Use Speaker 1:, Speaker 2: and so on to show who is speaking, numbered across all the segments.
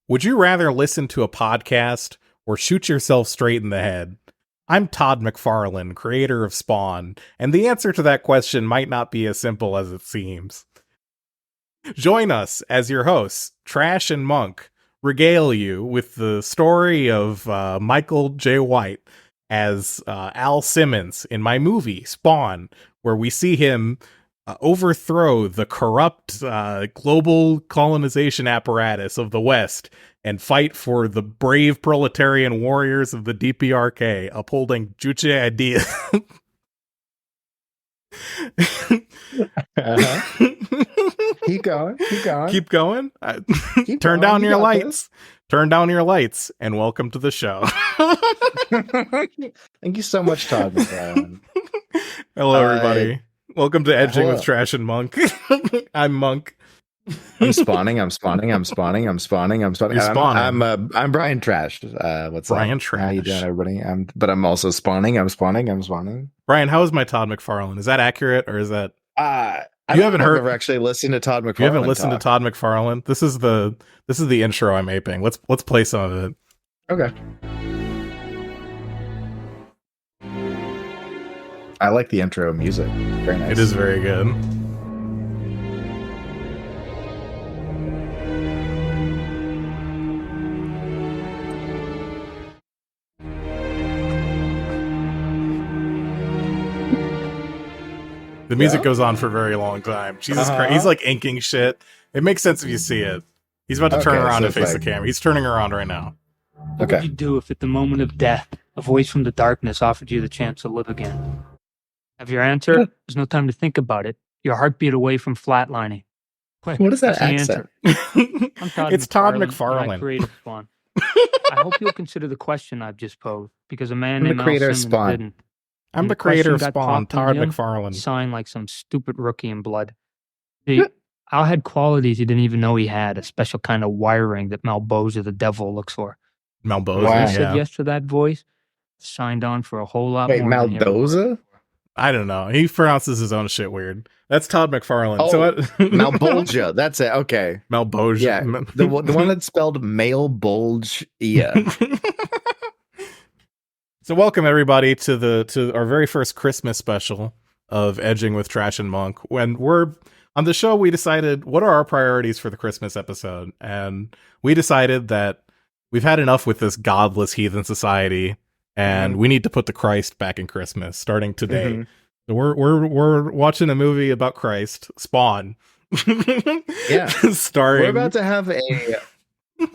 Speaker 1: Would you rather listen to a podcast or shoot yourself straight in the head? I'm Todd McFarlane, creator of Spawn, and the answer to that question might not be as simple as it seems. Join us as your hosts, Trash and Monk, regale you with the story of Michael J. White as Al Simmons in my movie, Spawn, where we see him overthrow the corrupt global colonization apparatus of the West and fight for the brave proletarian warriors of the DPRK, upholding Juche ideas.
Speaker 2: Keep going.
Speaker 1: Keep going.
Speaker 2: Turn
Speaker 1: down your lights. Turn down your lights, and welcome to the show.
Speaker 2: Thank you so much, Todd McFarlane.
Speaker 1: Hello, everybody. Welcome to Edging with Trash and Monk. I'm Monk.
Speaker 2: I'm spawning.
Speaker 1: You're spawning.
Speaker 2: I'm Brian Trash. What's
Speaker 1: Brian
Speaker 2: up?
Speaker 1: Trash?
Speaker 2: How you doing, everybody? I'm also spawning. I'm spawning.
Speaker 1: Brian, how is my Todd McFarlane? Is that accurate, or is that?
Speaker 2: I've never actually listened to Todd McFarlane.
Speaker 1: You haven't listened to Todd McFarlane? This is the intro I'm aping. Let's play some of it.
Speaker 2: Okay. I like the intro music. Very nice.
Speaker 1: It is very good. The music goes on for a very long time. Jesus Christ. He's like inking shit. It makes sense if you see it. He's about to turn around and face the camera. He's turning around right now.
Speaker 3: What would you do if at the moment of death, a voice from the darkness offered you the chance to live again? Have your answer? There's no time to think about it. Your heartbeat away from flatlining. Quick,
Speaker 2: what is that accent?
Speaker 3: I'm Todd
Speaker 1: It's Todd
Speaker 3: McFarlane. I created Spawn. I hope you'll consider the question I've just posed, because a man named Al Simmons didn't.
Speaker 1: I'm the creator of Spawn, Todd McFarlane.
Speaker 3: Signed like some stupid rookie in blood. See, Al had qualities he didn't even know he had, a special kind of wiring that Malebolgian the devil looks for.
Speaker 1: Malebolgian,
Speaker 3: wow. He said yes to that voice, signed on for a whole lot more.
Speaker 2: Malebolgian?
Speaker 1: I don't know. He pronounces his own shit weird. That's Todd McFarlane.
Speaker 2: Oh, so Malebolgia. That's it. Okay.
Speaker 1: Malebolgia.
Speaker 2: Yeah. The one that's spelled malebolgia.
Speaker 1: So welcome everybody to our very first Christmas special of Edging with Trash and Monk. When we're on the show, we decided what are our priorities for the Christmas episode, and we decided that we've had enough with this godless heathen society, and we need to put the Christ back in Christmas starting today. So we're watching a movie about Christ, Spawn.
Speaker 2: Yeah,
Speaker 1: starring.
Speaker 2: We're about to have a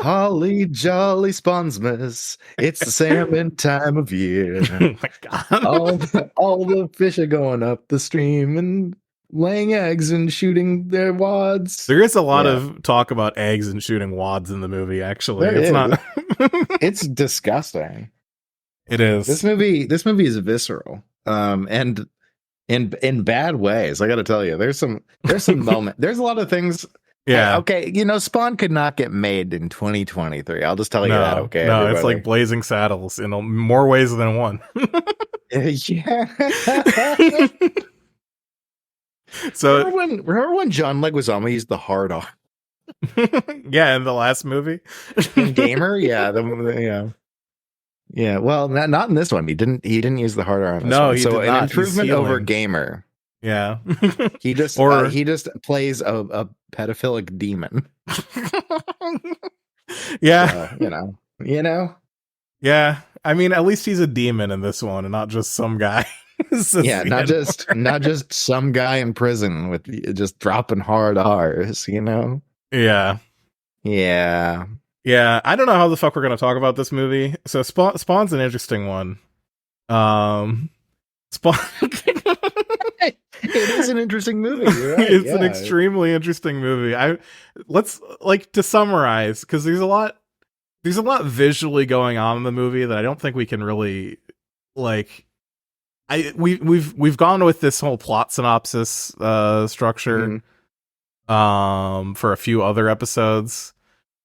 Speaker 2: holly jolly Spawnsmas. It's the salmon time of year.
Speaker 1: Oh my God.
Speaker 2: all the fish are going up the stream and laying eggs and shooting their wads.
Speaker 1: There is a lot of talk about eggs and shooting wads in the movie, actually. Not
Speaker 2: it's disgusting.
Speaker 1: It is.
Speaker 2: This movie is visceral. And in bad ways. I got to tell you, there's some moment. There's a lot of things.
Speaker 1: Yeah.
Speaker 2: Okay. Spawn could not get made in 2023. I'll just tell you that. Okay.
Speaker 1: No,
Speaker 2: everybody.
Speaker 1: It's like Blazing Saddles in more ways than one.
Speaker 2: Yeah.
Speaker 1: So
Speaker 2: remember when John Leguizamo used the hard R?
Speaker 1: Yeah, in the last movie.
Speaker 2: In Gamer? Yeah. Yeah. Well, not in this one. He didn't use the hard R on this one. So an improvement over Gamer.
Speaker 1: Yeah.
Speaker 2: he just plays a pedophilic demon.
Speaker 1: Yeah.
Speaker 2: Yeah.
Speaker 1: I mean, at least he's a demon in this one and not just some guy.
Speaker 2: Yeah, not just some guy in prison with just dropping hard R's,
Speaker 1: Yeah.
Speaker 2: Yeah.
Speaker 1: Yeah, I don't know how the fuck we're going to talk about this movie. So Spawn's an interesting one. Spawn
Speaker 2: It is an interesting movie. You're right.
Speaker 1: It's an extremely interesting movie. Let's to summarize, because there's a lot visually going on in the movie that I don't think we can really we've gone with this whole plot synopsis structure for a few other episodes.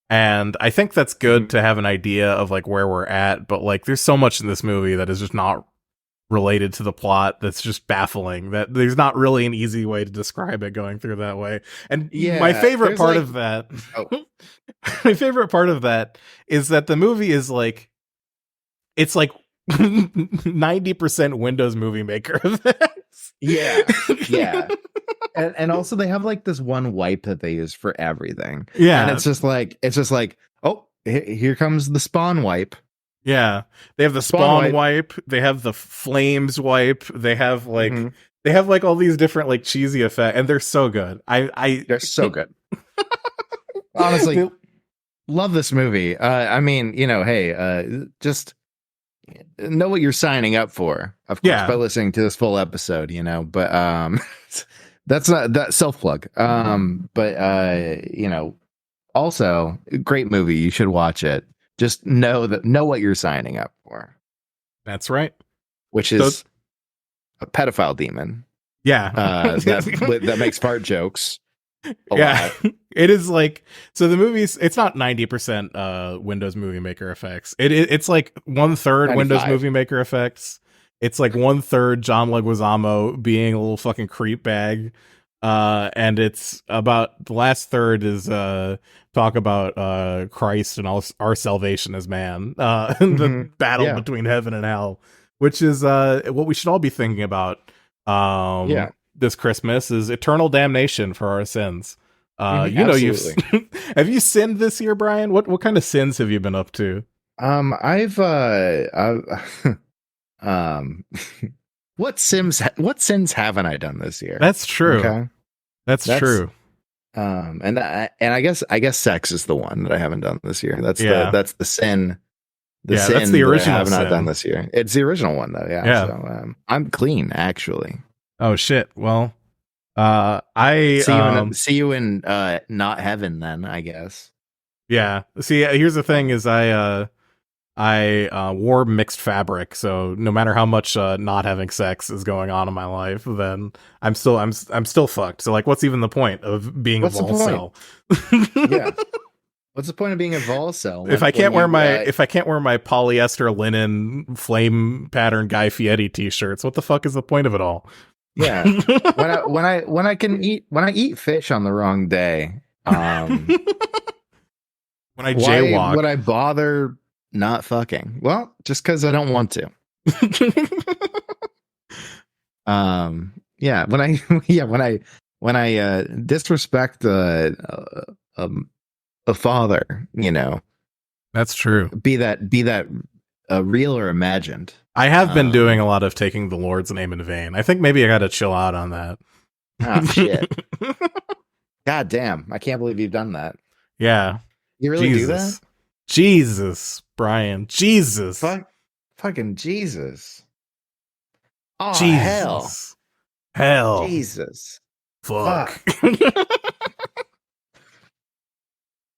Speaker 1: And I think that's good to have an idea of where we're at, but there's so much in this movie that is just not related to the plot that's just baffling. That there's not really an easy way to describe it going through that way. And my favorite part of that, my favorite part of that is that the movie is like, it's like 90% Windows Movie Maker effects.
Speaker 2: Yeah. And also they have like this one wipe that they use for everything.
Speaker 1: Yeah.
Speaker 2: And it's just like, oh, here comes the spawn wipe.
Speaker 1: Yeah, they have the spawn wipe. They have the flames wipe. They have like they have like all these different like cheesy effects, and they're so good.
Speaker 2: They're so good. Honestly, love this movie. I mean, hey, just know what you're signing up for, of course, by listening to this full episode. But that's not that self plug. But also great movie. You should watch it. Just know what you're signing up for.
Speaker 1: That's right.
Speaker 2: Which is a pedophile demon.
Speaker 1: Yeah.
Speaker 2: That makes fart jokes. A lot.
Speaker 1: It is like, so the movie's, it's not 90% Windows Movie Maker effects. It's like 1/3 Windows Movie Maker effects. It's like 1/3 John Leguizamo being a little fucking creep bag. And it's about the last third is talk about Christ and our salvation as man, the battle between heaven and hell, which is what we should all be thinking about this Christmas, is eternal damnation for our sins. You've have you sinned this year, Brian? What kind of sins have you been up to?
Speaker 2: I've what sins haven't I done this year?
Speaker 1: That's true.
Speaker 2: Okay.
Speaker 1: That's true.
Speaker 2: And I guess sex is the one that I haven't done this year. That's the sin. Sin
Speaker 1: that's the original.
Speaker 2: I have not done this year. It's the original one though. Yeah. So I'm clean actually.
Speaker 1: Oh shit. Well, I
Speaker 2: see you in not heaven then, I guess.
Speaker 1: Yeah. See, here's the thing: is I wore mixed fabric, so no matter how much not having sex is going on in my life, then I'm still fucked. So like, what's even the point of being a vol cell?
Speaker 2: Yeah. What's the point of being a vol cell
Speaker 1: if I can't wear my polyester linen flame pattern Guy Fieri t-shirts? What the fuck is the point of it all?
Speaker 2: Yeah. when I eat fish on the wrong day,
Speaker 1: when I jaywalk,
Speaker 2: would I bother not fucking? Well, just because I don't want to. When I disrespect a father,
Speaker 1: that's true.
Speaker 2: Be that real or imagined.
Speaker 1: I have been doing a lot of taking the Lord's name in vain. I think maybe I got to chill out on that.
Speaker 2: Oh shit! God damn! I can't believe you've done that.
Speaker 1: Yeah,
Speaker 2: you really do that?
Speaker 1: Jesus, Brian. Jesus.
Speaker 2: Fucking Jesus. Oh,
Speaker 1: Jesus. Hell.
Speaker 2: Jesus.
Speaker 1: Fuck.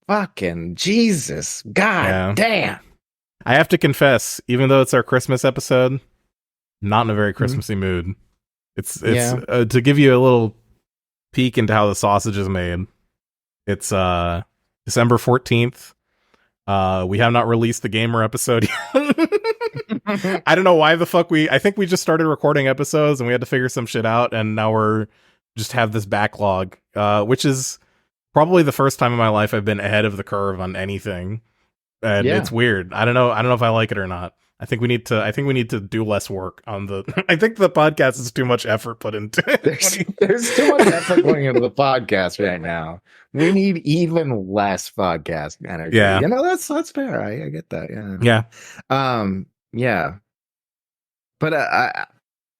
Speaker 2: Fucking Jesus. God damn.
Speaker 1: I have to confess, even though it's our Christmas episode, not in a very Christmassy mood. It's to give you a little peek into how the sausage is made. It's December 14th. We have not released the gamer episode yet. I don't know why the fuck I think we just started recording episodes and we had to figure some shit out, and now we're just have this backlog, which is probably the first time in my life I've been ahead of the curve on anything. And it's weird. I don't know if I like it or not. I think we need to do less work on the I think the podcast is too much effort put into it.
Speaker 2: There's too much effort going into the podcast right now. We need even less podcast energy.
Speaker 1: Yeah.
Speaker 2: That's fair. I get that. Yeah. Yeah. But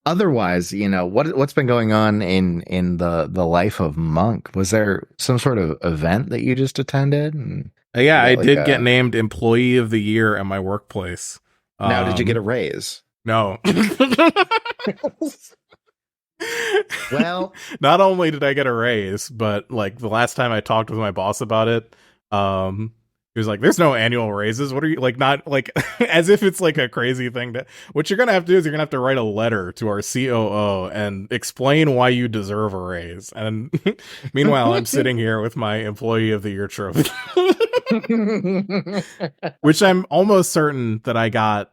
Speaker 2: otherwise, what's been going on in the life of Monk? Was there some sort of event that you just attended?
Speaker 1: I did get named Employee of the Year at my workplace.
Speaker 2: Now, did you get a raise?
Speaker 1: No.
Speaker 2: Well,
Speaker 1: not only did I get a raise, but like the last time I talked with my boss about it, he was like, "There's no annual raises. What are you like? Not like as if it's like a crazy thing. What you're gonna have to do is you're gonna have to write a letter to our COO and explain why you deserve a raise." And meanwhile, I'm sitting here with my Employee of the Year trophy. Which I'm almost certain that I got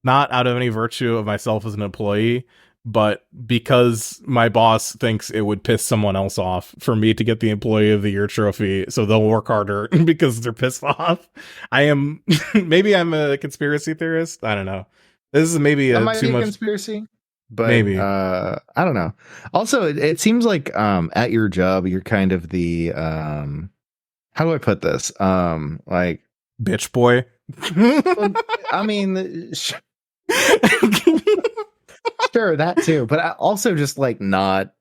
Speaker 1: not out of any virtue of myself as an employee, but because my boss thinks it would piss someone else off for me to get the Employee of the Year trophy, so they'll work harder because they're pissed off. I am maybe I'm a conspiracy theorist. I don't know. This is maybe
Speaker 2: that might
Speaker 1: too
Speaker 2: be a
Speaker 1: much
Speaker 2: conspiracy, but
Speaker 1: maybe.
Speaker 2: I don't know. Also, it seems like at your job you're kind of the how do I put this? Like
Speaker 1: Bitch boy.
Speaker 2: I mean, sure, that too, but also just like not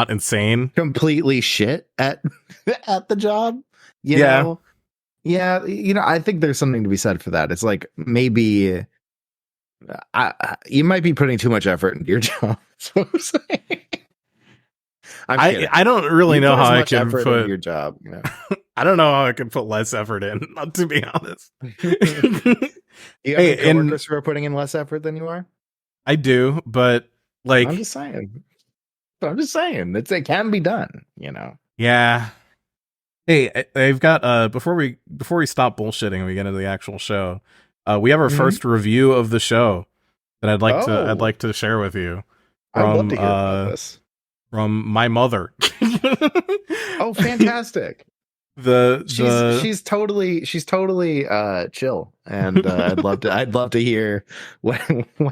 Speaker 1: insane,
Speaker 2: completely shit at the job. You
Speaker 1: Yeah.
Speaker 2: know? Yeah, I think there's something to be said for that. It's like maybe you might be putting too much effort into your job. That's what I'm saying.
Speaker 1: I don't really know how I can put
Speaker 2: into your job.
Speaker 1: I don't know how I can put less effort in, to be honest.
Speaker 2: You have any coworkers who are putting in less effort than you are?
Speaker 1: I do, but like
Speaker 2: I'm just saying. It can be done,
Speaker 1: Yeah. Hey, I've got before we stop bullshitting and we get into the actual show, we have our first review of the show that I'd like to share with you.
Speaker 2: I'd love to hear about this.
Speaker 1: From my mother.
Speaker 2: Oh, fantastic. She's totally chill, and I'd love to hear what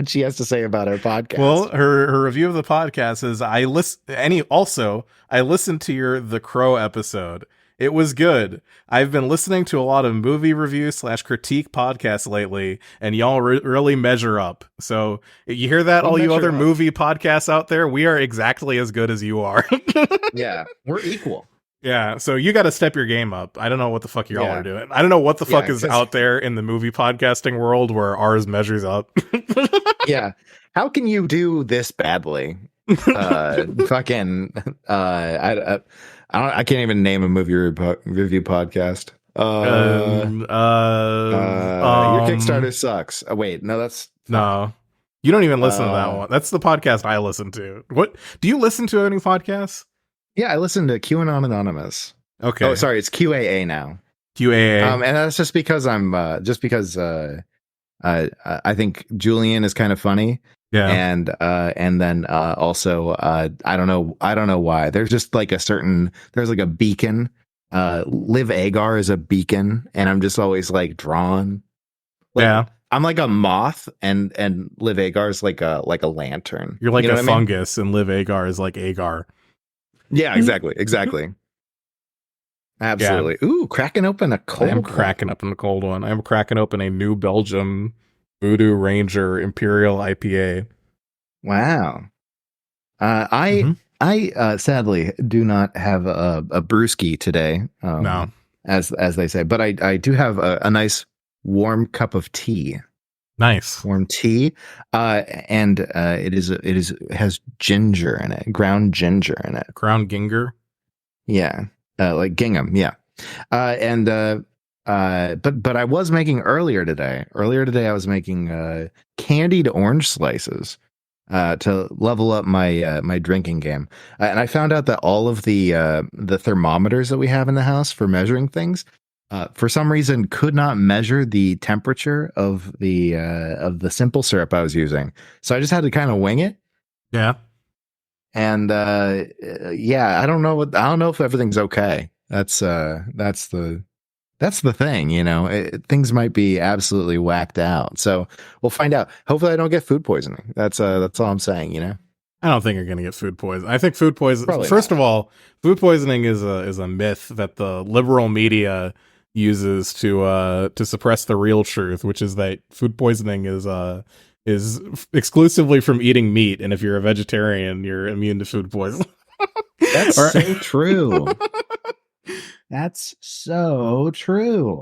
Speaker 2: she has to say about her podcast.
Speaker 1: Well, her review of the podcast is I listened to The Crow episode. It was good. I've been listening to a lot of movie review / critique podcasts lately, and y'all really measure up. So you hear that, all you other movie podcasts out there? We are exactly as good as you are.
Speaker 2: Yeah, we're equal.
Speaker 1: Yeah, so you got to step your game up. I don't know what the fuck y'all are doing. I don't know what the fuck is out there in the movie podcasting world where ours measures up.
Speaker 2: Yeah, how can you do this badly? I can't even name a movie review podcast. Your Kickstarter sucks. Oh, wait, no, that's
Speaker 1: no. You don't even listen to that one. That's the podcast I listen to. What do you listen to? Any podcasts?
Speaker 2: Yeah, I listen to QAnon Anonymous.
Speaker 1: Okay.
Speaker 2: Oh, sorry, it's QAA now.
Speaker 1: QAA.
Speaker 2: And that's just because I think Julian is kind of funny.
Speaker 1: Yeah.
Speaker 2: And then also I don't know why. There's just like there's like a beacon. Liv Agar is a beacon, and I'm just always like drawn.
Speaker 1: Yeah.
Speaker 2: I'm like a moth, and Liv Agar is like a lantern.
Speaker 1: You're like a fungus, and Liv Agar is like Agar.
Speaker 2: Yeah, exactly. Absolutely. Yeah. Ooh, cracking open a cold one.
Speaker 1: Cracking open a cold one. I'm cracking open a New Belgium Voodoo Ranger Imperial IPA.
Speaker 2: Wow. I sadly do not have a brewski today.
Speaker 1: No,
Speaker 2: as they say, but I do have a nice warm cup of tea.
Speaker 1: Nice
Speaker 2: warm tea, and it has ginger in it, ground ginger in it.
Speaker 1: Ground ginger.
Speaker 2: Yeah, like gingham. Yeah, but I was making earlier today. I was making candied orange slices to level up my drinking game, and I found out that all of the thermometers that we have in the house for measuring things, for some reason, could not measure the temperature of the simple syrup I was using. So I just had to kind of wing it.
Speaker 1: Yeah,
Speaker 2: and I don't know if everything's okay. That's the thing, things might be absolutely whacked out. So we'll find out. Hopefully I don't get food poisoning. That's all I'm saying,
Speaker 1: I don't think you're going to get food poisoning. I think food poisoning,
Speaker 2: probably
Speaker 1: first
Speaker 2: not.
Speaker 1: of all, food poisoning is a myth that the liberal media uses to suppress the real truth, which is that food poisoning is exclusively from eating meat, and if you're a vegetarian, you're immune to food poisoning.
Speaker 2: That's so true. That's so true.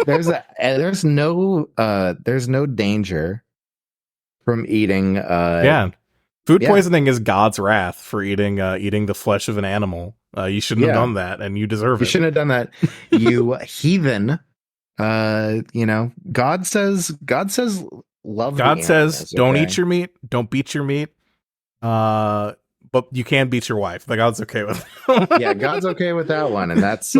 Speaker 2: There's no danger from eating.
Speaker 1: Food poisoning is God's wrath for eating the flesh of an animal. You shouldn't have done that, and you deserve it.
Speaker 2: You shouldn't have done that, you heathen. God says love.
Speaker 1: God says
Speaker 2: animals,
Speaker 1: don't eat your meat, don't beat your meat. But you can beat your wife. Like, God's okay with that.
Speaker 2: Yeah, God's okay with that one, and that's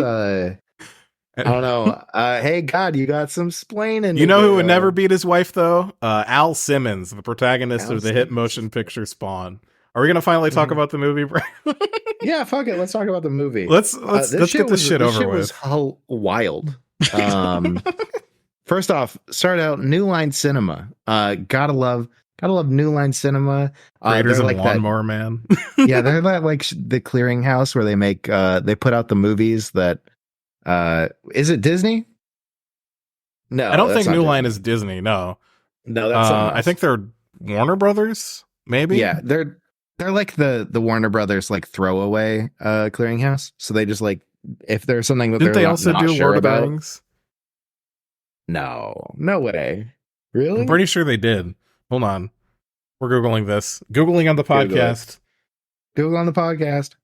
Speaker 2: I don't know. Hey, God, you got some splaining.
Speaker 1: You know who would never beat his wife, though? Al Simmons, the protagonist of the hit motion picture Spawn. Are we going to finally talk about the movie, Brian?
Speaker 2: Yeah, fuck it. Let's talk about the movie.
Speaker 1: Let's get this shit over with.
Speaker 2: This was wild. First off, start out New Line Cinema. Gotta love New Line Cinema.
Speaker 1: Creators of like Lawnmower Man.
Speaker 2: Yeah, they're like the clearinghouse where they make they put out the movies that is it Disney? No,
Speaker 1: I don't think New Line is Disney. No,
Speaker 2: that's
Speaker 1: I think they're Warner Brothers. Maybe.
Speaker 2: Yeah, they're like the Warner Brothers like throwaway clearinghouse. So they just like if there's something that
Speaker 1: didn't
Speaker 2: they
Speaker 1: also
Speaker 2: not
Speaker 1: do
Speaker 2: sure
Speaker 1: Lord
Speaker 2: about.
Speaker 1: of the Rings?
Speaker 2: No way. Really?
Speaker 1: I'm pretty sure they did. Hold on, we're googling this. Googling on the podcast.
Speaker 2: Google on the podcast.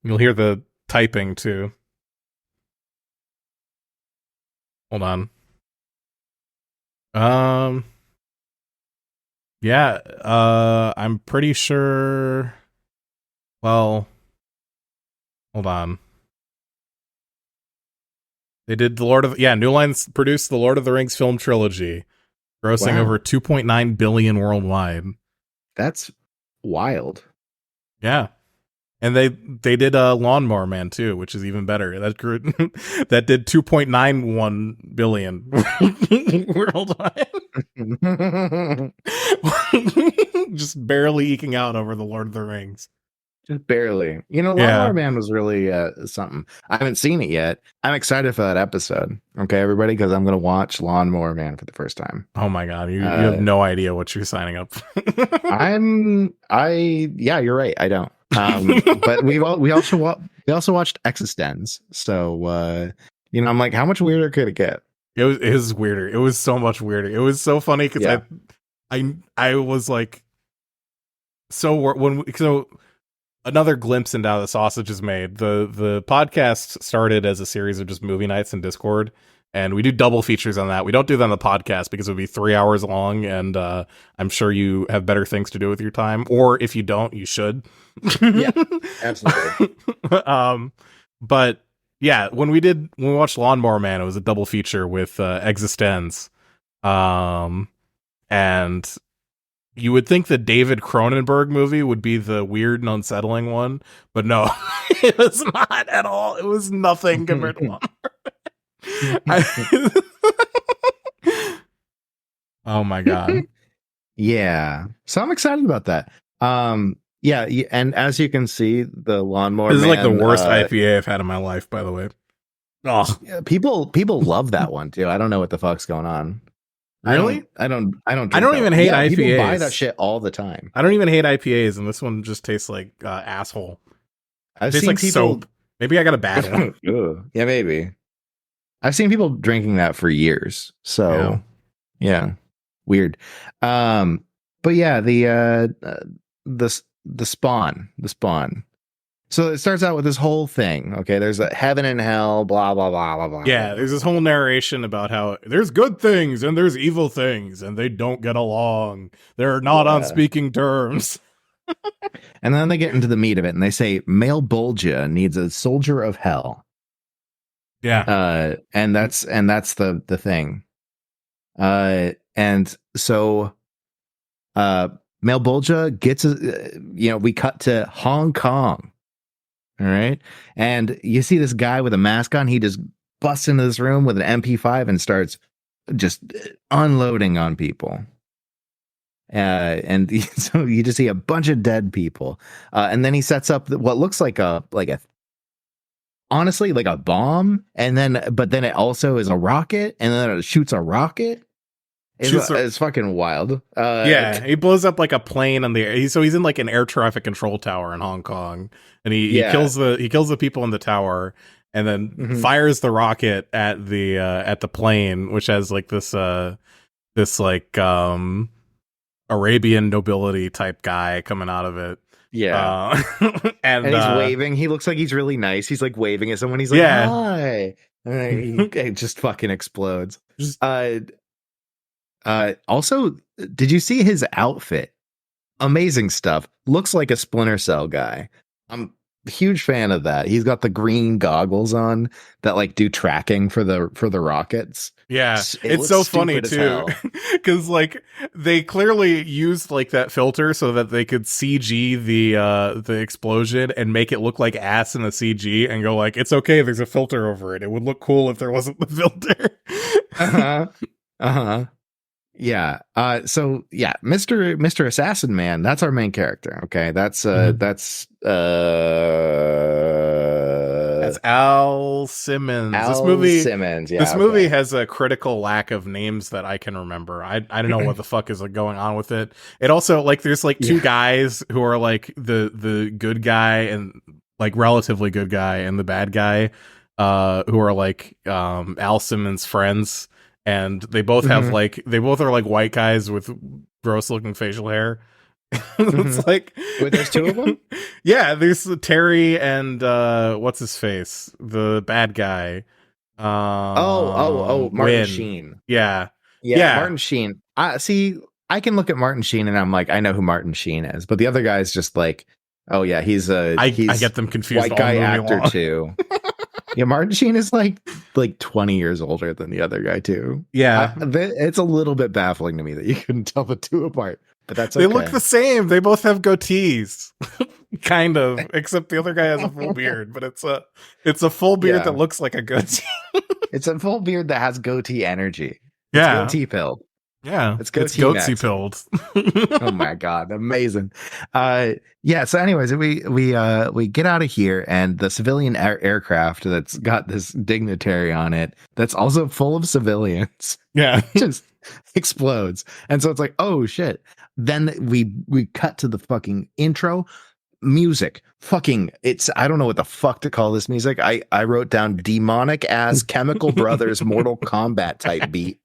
Speaker 1: You'll hear the typing too. Hold on. Yeah, I'm pretty sure. Well, hold on. They did New Line's produced the Lord of the Rings film trilogy, grossing over 2.9 billion worldwide.
Speaker 2: That's wild.
Speaker 1: Yeah. And they did Lawnmower Man too, which is even better. That grew, that did 2.91 billion worldwide. Just barely eking out over the Lord of the Rings.
Speaker 2: Just barely. Lawnmower Man was really something. I haven't seen it yet. I'm excited for that episode. Okay, everybody, because I'm going to watch Lawnmower Man for the first time.
Speaker 1: Oh my God. You have no idea what you're signing up for.
Speaker 2: Yeah, you're right. I don't. But we also watched Existenz. So, I'm like, how much weirder could it get?
Speaker 1: It was weirder. It was so much weirder. It was so funny because I was like, another glimpse into how the sausage is made. The podcast started as a series of just movie nights in Discord, and we do double features on that. We don't do that on the podcast because it would be 3 hours long, and I'm sure you have better things to do with your time. Or if you don't, you should.
Speaker 2: Yeah, absolutely.
Speaker 1: But yeah, when we watched Lawnmower Man, it was a double feature with Existenz, and you would think the David Cronenberg movie would be the weird and unsettling one, but no, it was not at all. It was nothing compared to Lawnmower. Oh my God.
Speaker 2: Yeah. So I'm excited about that. Yeah, and as you can see, the Lawnmower Man...
Speaker 1: This is like the worst IPA I've had in my life, by the way. Oh,
Speaker 2: yeah, people love that one too. I don't know what the fuck's going on.
Speaker 1: Really?
Speaker 2: I don't
Speaker 1: even hate IPAs.
Speaker 2: People buy that shit all the time.
Speaker 1: I don't even hate IPAs, and this one just tastes like asshole.
Speaker 2: I've
Speaker 1: tastes
Speaker 2: seen
Speaker 1: like
Speaker 2: people...
Speaker 1: soap. Maybe I got a bad one.
Speaker 2: Yeah, maybe. I've seen people drinking that for years. So, yeah, weird. But yeah, the Spawn. So it starts out with this whole thing. Okay, there's a heaven and hell, blah blah blah blah blah.
Speaker 1: Yeah, there's this whole narration about how there's good things and there's evil things, and they don't get along. They're not on speaking terms.
Speaker 2: And then they get into the meat of it, and they say malebolgian needs a soldier of hell.
Speaker 1: Yeah,
Speaker 2: and that's the thing. And so, malebolgia gets we cut to Hong Kong. All right. And you see this guy with a mask on. He just busts into this room with an MP5 and starts just unloading on people. And so you just see a bunch of dead people. And then he sets up what looks like honestly, like a bomb. But then it also is a rocket, and then it shoots a rocket. It's fucking wild.
Speaker 1: Yeah, he blows up like a plane on the air. So he's in like an air traffic control tower in Hong Kong, and he kills the people in the tower, and then fires the rocket at the plane, which has like this Arabian nobility type guy coming out of it.
Speaker 2: Yeah, and he's waving. He looks like he's really nice. He's like waving at someone. He's like, hi. And it just fucking explodes. Also, did you see his outfit? Amazing stuff. Looks like a Splinter Cell guy. huge fan of that. He's got the green goggles on that like do tracking for the rockets.
Speaker 1: Yeah, it's so funny too, because like they clearly used like that filter so that they could CG the explosion and make it look like ass in the CG, and go like, it's okay, there's a filter over it. It would look cool if there wasn't the filter.
Speaker 2: Yeah. So yeah, Mr. Assassin Man, that's our main character. Okay. That's
Speaker 1: Al Simmons.
Speaker 2: Simmons. Yeah,
Speaker 1: this movie has a critical lack of names that I can remember. I don't know what the fuck is going on with it. It also like there's like two guys who are like the good guy and like relatively good guy and the bad guy, who are like Al Simmons' friends, and they both have like they both are like white guys with gross looking facial hair. It's like
Speaker 2: wait, there's two of them.
Speaker 1: Yeah, there's Terry and what's his face, the bad guy.
Speaker 2: Martin
Speaker 1: Wynn.
Speaker 2: Sheen.
Speaker 1: Yeah,
Speaker 2: Martin Sheen. See, I can look at Martin Sheen and I'm like, I know who Martin Sheen is, but the other guy's just like, oh yeah, he's I
Speaker 1: get them confused.
Speaker 2: White guy actor too. Yeah, Martin Sheen is like 20 years older than the other guy too.
Speaker 1: Yeah,
Speaker 2: it's a little bit baffling to me that you couldn't tell the two apart. But that's okay.
Speaker 1: They look the same. They both have goatees, kind of, except the other guy has a full beard. But it's a full beard that looks like a goatee.
Speaker 2: It's a full beard that has goatee energy.
Speaker 1: Yeah,
Speaker 2: goatee pilled.
Speaker 1: Yeah, it's goatee pilled.
Speaker 2: Oh my god, amazing. Yeah. So, anyways, we get out of here, and the civilian aircraft that's got this dignitary on it that's also full of civilians.
Speaker 1: Yeah,
Speaker 2: just explodes, and so it's like, oh shit. Then we cut to the fucking intro music. Fucking, I don't know what the fuck to call this music. I wrote down demonic as Chemical Brothers Mortal Kombat type beat.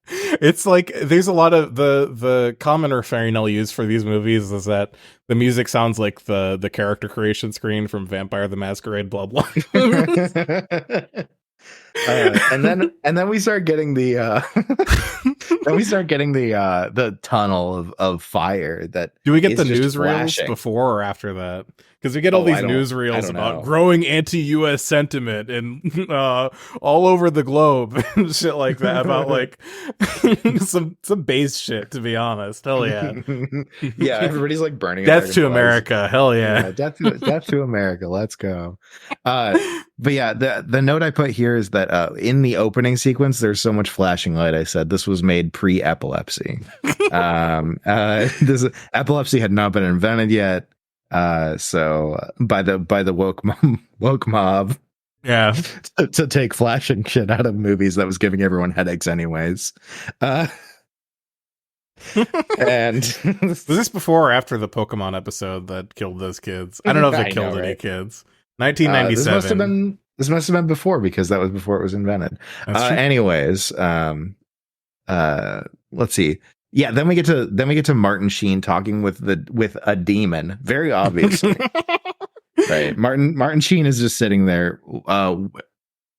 Speaker 1: It's like there's a lot of the common refrain I'll use for these movies is that the music sounds like the character creation screen from Vampire the Masquerade Bloodline.
Speaker 2: And then we start getting the the tunnel of fire. That
Speaker 1: do we get the newsreels before or after that? Because we get all these newsreels about growing anti-US sentiment and all over the globe and shit like that, about like some base shit, to be honest. Hell yeah.
Speaker 2: Yeah, everybody's like burning
Speaker 1: death to America. Hell yeah.
Speaker 2: Death to America. Let's go. But yeah, the note I put here is that in the opening sequence there's so much flashing light. I said this was made pre-epilepsy. This epilepsy had not been invented yet. So by the woke mob,
Speaker 1: yeah,
Speaker 2: to take flashing shit out of movies that was giving everyone headaches anyways. And
Speaker 1: was this before or after the Pokemon episode that killed those kids? I don't know if they killed any kids. 1997.
Speaker 2: This must have been before, because that was before it was invented. Anyways, let's see. Yeah, then we get to Martin Sheen talking with a demon, very obviously. Right. Martin Sheen is just sitting there.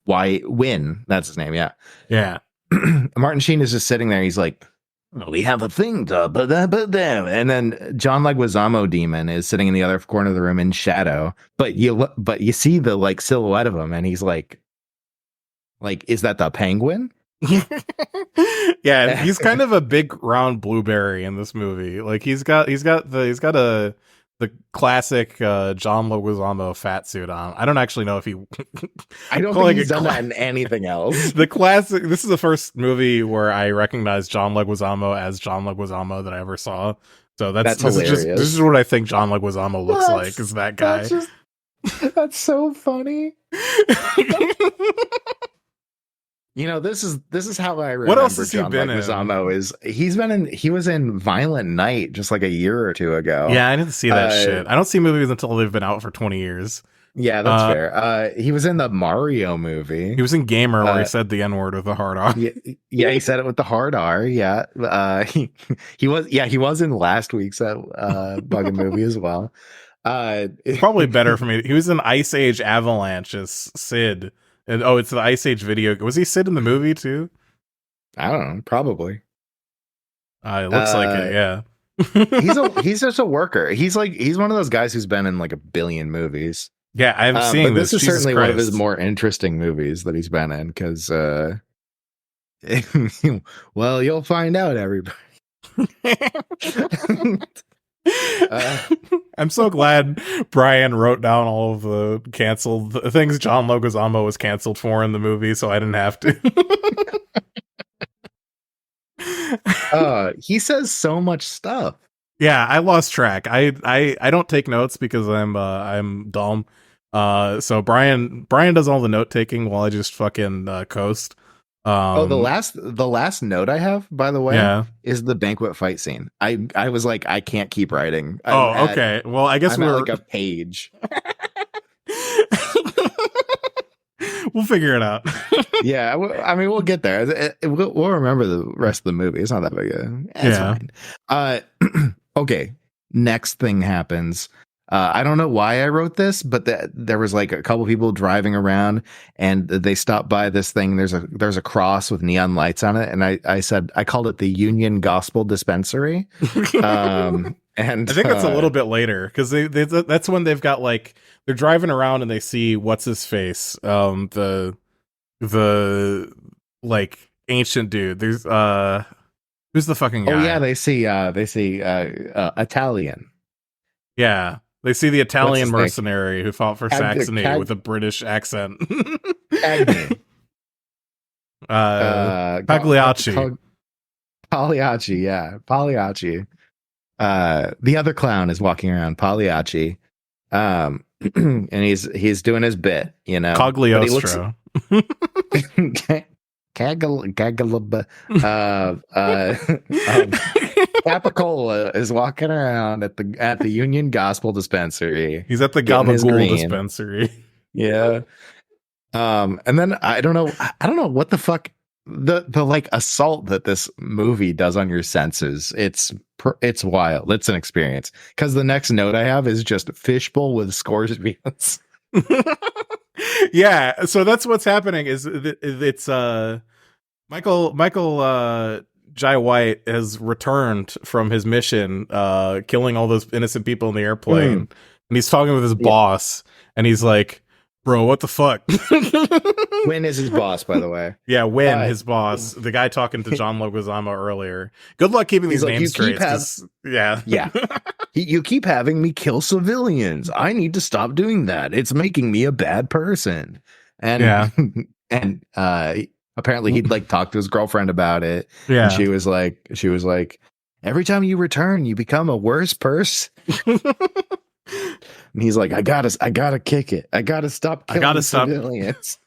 Speaker 2: Wynn, that's his name, yeah.
Speaker 1: Yeah.
Speaker 2: Martin Sheen is just sitting there. He's like, we have a thing to and then John Leguizamo demon is sitting in the other corner of the room in shadow, but you see the like silhouette of him, and he's like, is that the penguin?
Speaker 1: Yeah, he's kind of a big round blueberry in this movie. Like he's got the classic John Leguizamo fat suit on. I don't actually know if he
Speaker 2: I don't think he's done that in anything else.
Speaker 1: The classic. This is the first movie where I recognize John Leguizamo as John Leguizamo that I ever saw. So that's
Speaker 2: hilarious.
Speaker 1: This is what I think John Leguizamo looks like, is that guy.
Speaker 2: That's so funny. You know, this is how I remember.
Speaker 1: What else has
Speaker 2: John
Speaker 1: he been
Speaker 2: Leguizamo
Speaker 1: in?
Speaker 2: He was in Violent Night just like a year or two ago.
Speaker 1: Yeah, I didn't see that shit. I don't see movies until they've been out for 20 years.
Speaker 2: Yeah, that's fair. He was in the Mario movie.
Speaker 1: He was in Gamer, where he said the N-word with a hard R.
Speaker 2: Yeah, he said it with the hard R. Yeah. He was in last week's Bugger movie as well.
Speaker 1: It's probably better for me. He was in Ice Age Avalanche as Sid. And it's the Ice Age video. Was he Sid in the movie too?
Speaker 2: I don't know. Probably.
Speaker 1: It looks like it. Yeah.
Speaker 2: He's just a worker. He's one of those guys who's been in like a billion movies.
Speaker 1: Yeah, I'm seeing
Speaker 2: this is
Speaker 1: Jesus
Speaker 2: certainly
Speaker 1: Christ.
Speaker 2: one of his more interesting movies that he's been in because well, you'll find out, everybody.
Speaker 1: I'm so glad Brian wrote down all of the canceled things John Leguizamo was canceled for in the movie, so I didn't have
Speaker 2: to. He says so much stuff.
Speaker 1: Yeah, I lost track. I don't take notes because I'm dumb. So Brian does all the note taking while I just fucking coast.
Speaker 2: The last note I have, by the way,
Speaker 1: yeah,
Speaker 2: is the banquet fight scene. I was like, I can't keep writing.
Speaker 1: Okay. Well, I guess we're
Speaker 2: like a page.
Speaker 1: We'll figure it out.
Speaker 2: Yeah, I mean, we'll get there. We'll remember the rest of the movie. It's not that big. It's fine. Okay. Next thing happens. I don't know why I wrote this, but there was like a couple people driving around, and they stopped by this thing. There's a cross with neon lights on it, and I said I called it the Union Gospel Dispensary. And
Speaker 1: I think that's a little bit later because that's when they've got like they're driving around and they see what's his face, the like ancient dude. There's who's the fucking guy?
Speaker 2: Oh yeah, they see Italian.
Speaker 1: Yeah. They see the Italian mercenary who fought for Saxony with a British accent. Pagliacci.
Speaker 2: Pagliacci, yeah. Pagliacci. The other clown is walking around, Pagliacci. And he's doing his bit, you know.
Speaker 1: Cagliostro.
Speaker 2: Capicola is walking around at the Union Gospel Dispensary.
Speaker 1: He's at the Gabagool Dispensary.
Speaker 2: Yeah. And then I don't know what the fuck the like assault that this movie does on your senses. It's wild. It's an experience. Because the next note I have is just fishbowl with scorpions.
Speaker 1: Yeah, so that's what's happening. Is it's Michael Jai White has returned from his mission, killing all those innocent people in the airplane, and he's talking with his boss, and he's like, "Bro, what the fuck?"
Speaker 2: Wynn is his boss, by the way.
Speaker 1: Yeah, Wynn, his boss, the guy talking to John Leguizamo earlier. Good luck keeping these names straight. Yeah.
Speaker 2: You keep having me kill civilians. I need to stop doing that. It's making me a bad person. And and apparently he'd like talk to his girlfriend about it.
Speaker 1: Yeah.
Speaker 2: And she was like, every time you return, you become a worse person. And he's like, I gotta kick it. I gotta stop killing civilians.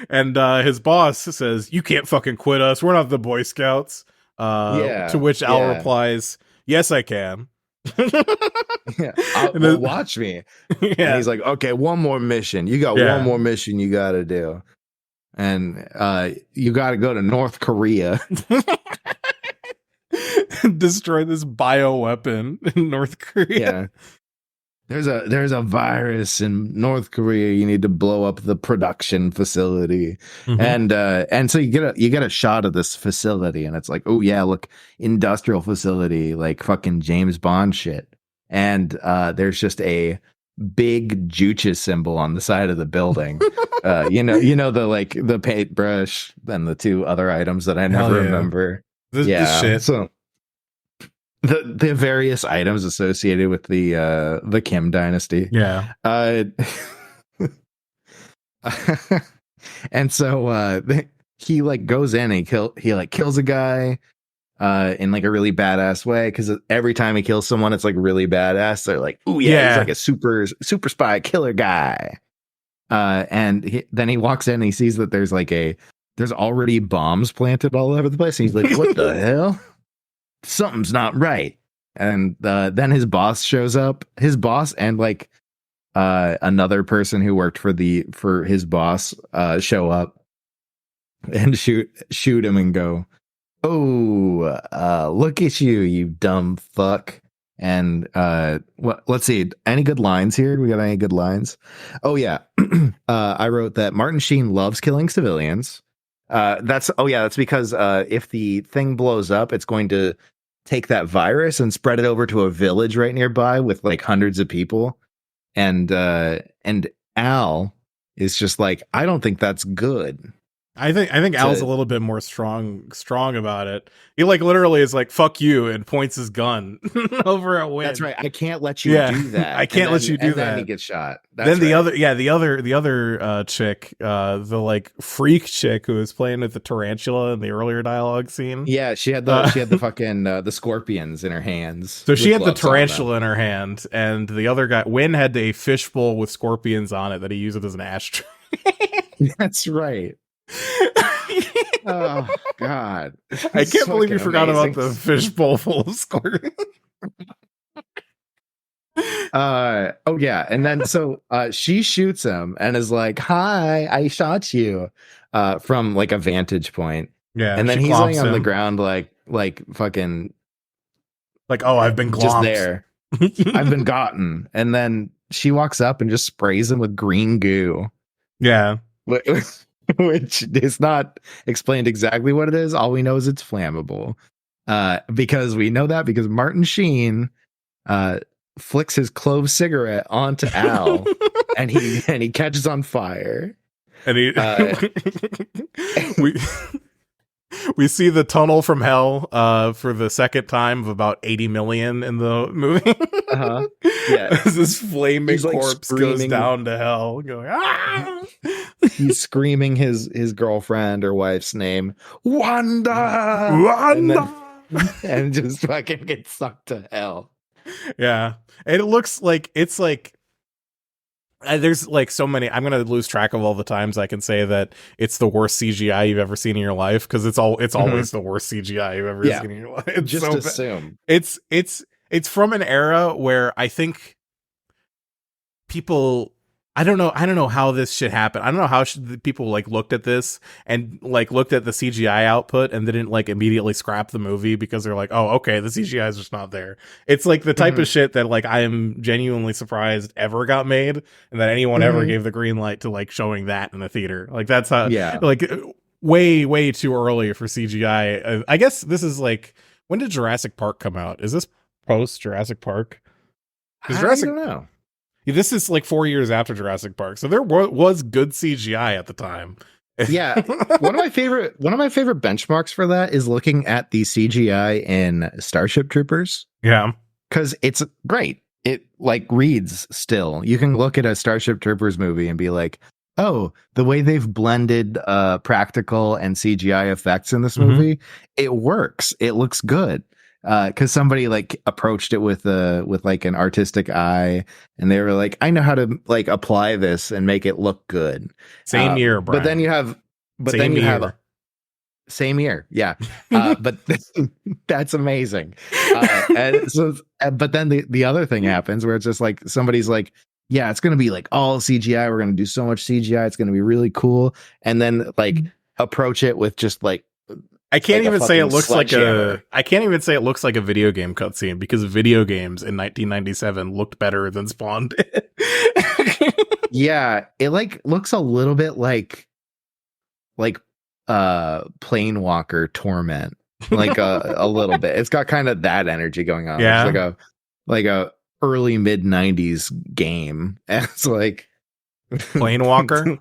Speaker 1: And his boss says, "You can't fucking quit us. We're not the Boy Scouts." To which Al replies, "Yes, I can."
Speaker 2: Watch me. Yeah. And he's like, "Okay, one more mission. You got one more mission you got to do, and you got to go to North Korea."
Speaker 1: Destroy this bioweapon in North Korea.
Speaker 2: Yeah. There's a virus in North Korea. You need to blow up the production facility. And so you get a shot of this facility, and it's like, oh yeah, look, industrial facility, like fucking James Bond shit. And there's just a big Juches symbol on the side of the building. You know the paintbrush and the two other items that I never remember.
Speaker 1: This shit.
Speaker 2: So the various items associated with the Kim dynasty.
Speaker 1: Yeah.
Speaker 2: And so he like goes in and he kills a guy in like a really badass way, because every time he kills someone it's like really badass. They're like, oh yeah, he's like a super spy killer guy. And then he walks in and he sees that there's already bombs planted all over the place, and he's like, what the hell? Something's not right. And then his boss shows up. His boss and like another person who worked for his boss show up and shoot him and go, oh, look at you dumb fuck. And let's see, any good lines here? We got any good lines? Oh yeah. I wrote that Martin Sheen loves killing civilians. That's because if the thing blows up, it's going to take that virus and spread it over to a village right nearby with like hundreds of people. And Al is just like, I don't think that's good.
Speaker 1: I think Al's a little bit more strong about it. He like literally is like, fuck you, and points his gun over at Wynn.
Speaker 2: That's right. I can't let you do that.
Speaker 1: I can't let you do that.
Speaker 2: Then he gets shot.
Speaker 1: Then the other chick, the like freak chick who was playing with the tarantula in the earlier dialogue scene.
Speaker 2: Yeah, she had the fucking the scorpions in her hands.
Speaker 1: So she had the tarantula in her hand, and the other guy, Wynn, had a fishbowl with scorpions on it that he used as an ashtray.
Speaker 2: That's right. Oh God!
Speaker 1: I can't believe you forgot about the fishbowl full of scorpions.
Speaker 2: Oh yeah, and then so she shoots him and is like, "Hi, I shot you," from like a vantage point.
Speaker 1: Yeah,
Speaker 2: and then he's laying on the ground like fucking
Speaker 1: like, oh, I've been
Speaker 2: just there. I've been gotten. And then she walks up and just sprays him with green goo.
Speaker 1: Yeah.
Speaker 2: Which is not explained exactly what it is. All we know is it's flammable. Because we know that because Martin Sheen flicks his clove cigarette onto Al and he catches on fire.
Speaker 1: And he we see the tunnel from hell for the second time of about 80 million in the movie.
Speaker 2: Uh-huh. Yeah.
Speaker 1: As this flaming corpse goes
Speaker 2: screaming
Speaker 1: down to hell, going, ah!
Speaker 2: He's screaming his girlfriend or wife's name, Wanda!
Speaker 1: Wanda!
Speaker 2: And just fucking gets sucked to hell.
Speaker 1: Yeah. And it looks like it's like there's like so many. I'm gonna lose track of all the times I can say that it's the worst CGI you've ever seen in your life, because it's always the worst CGI you've ever seen in your life. It's
Speaker 2: just
Speaker 1: so
Speaker 2: assume
Speaker 1: it's from an era where I think people. I don't know how this shit happened. I don't know how people like looked at this and like looked at the CGI output and didn't like immediately scrap the movie because they're like, oh, okay, the CGI is just not there. It's like the type of shit that like I am genuinely surprised ever got made and that anyone ever gave the green light to like showing that in the theater. Like that's how, like way too early for CGI. I guess this is like, when did Jurassic Park come out? Is this post Jurassic Park?
Speaker 2: I don't know.
Speaker 1: This is like 4 years after Jurassic Park, so there was good CGI at the time.
Speaker 2: Yeah, one of my favorite benchmarks for that is looking at the CGI in Starship Troopers.
Speaker 1: Yeah,
Speaker 2: because it's great. It like reads still. You can look at a Starship Troopers movie and be like, oh, the way they've blended practical and CGI effects in this movie, it works. It looks good. Because somebody like approached it with like an artistic eye, and they were like, I know how to like apply this and make it look good.
Speaker 1: Same year, Brian.
Speaker 2: Same year, yeah. But that's amazing. And so, but then the other thing happens where it's just like somebody's like, yeah, it's gonna be like all CGI. We're gonna do so much CGI. It's gonna be really cool. And then like approach it with just like.
Speaker 1: I can't even say it looks like a video game cutscene, because video games in 1997 looked better than Spawn did.
Speaker 2: Yeah, it like looks a little bit like Planewalker Torment, like a little bit. It's got kind of that energy going on.
Speaker 1: Yeah,
Speaker 2: it's like a early mid 90s game. And it's like
Speaker 1: Planewalker.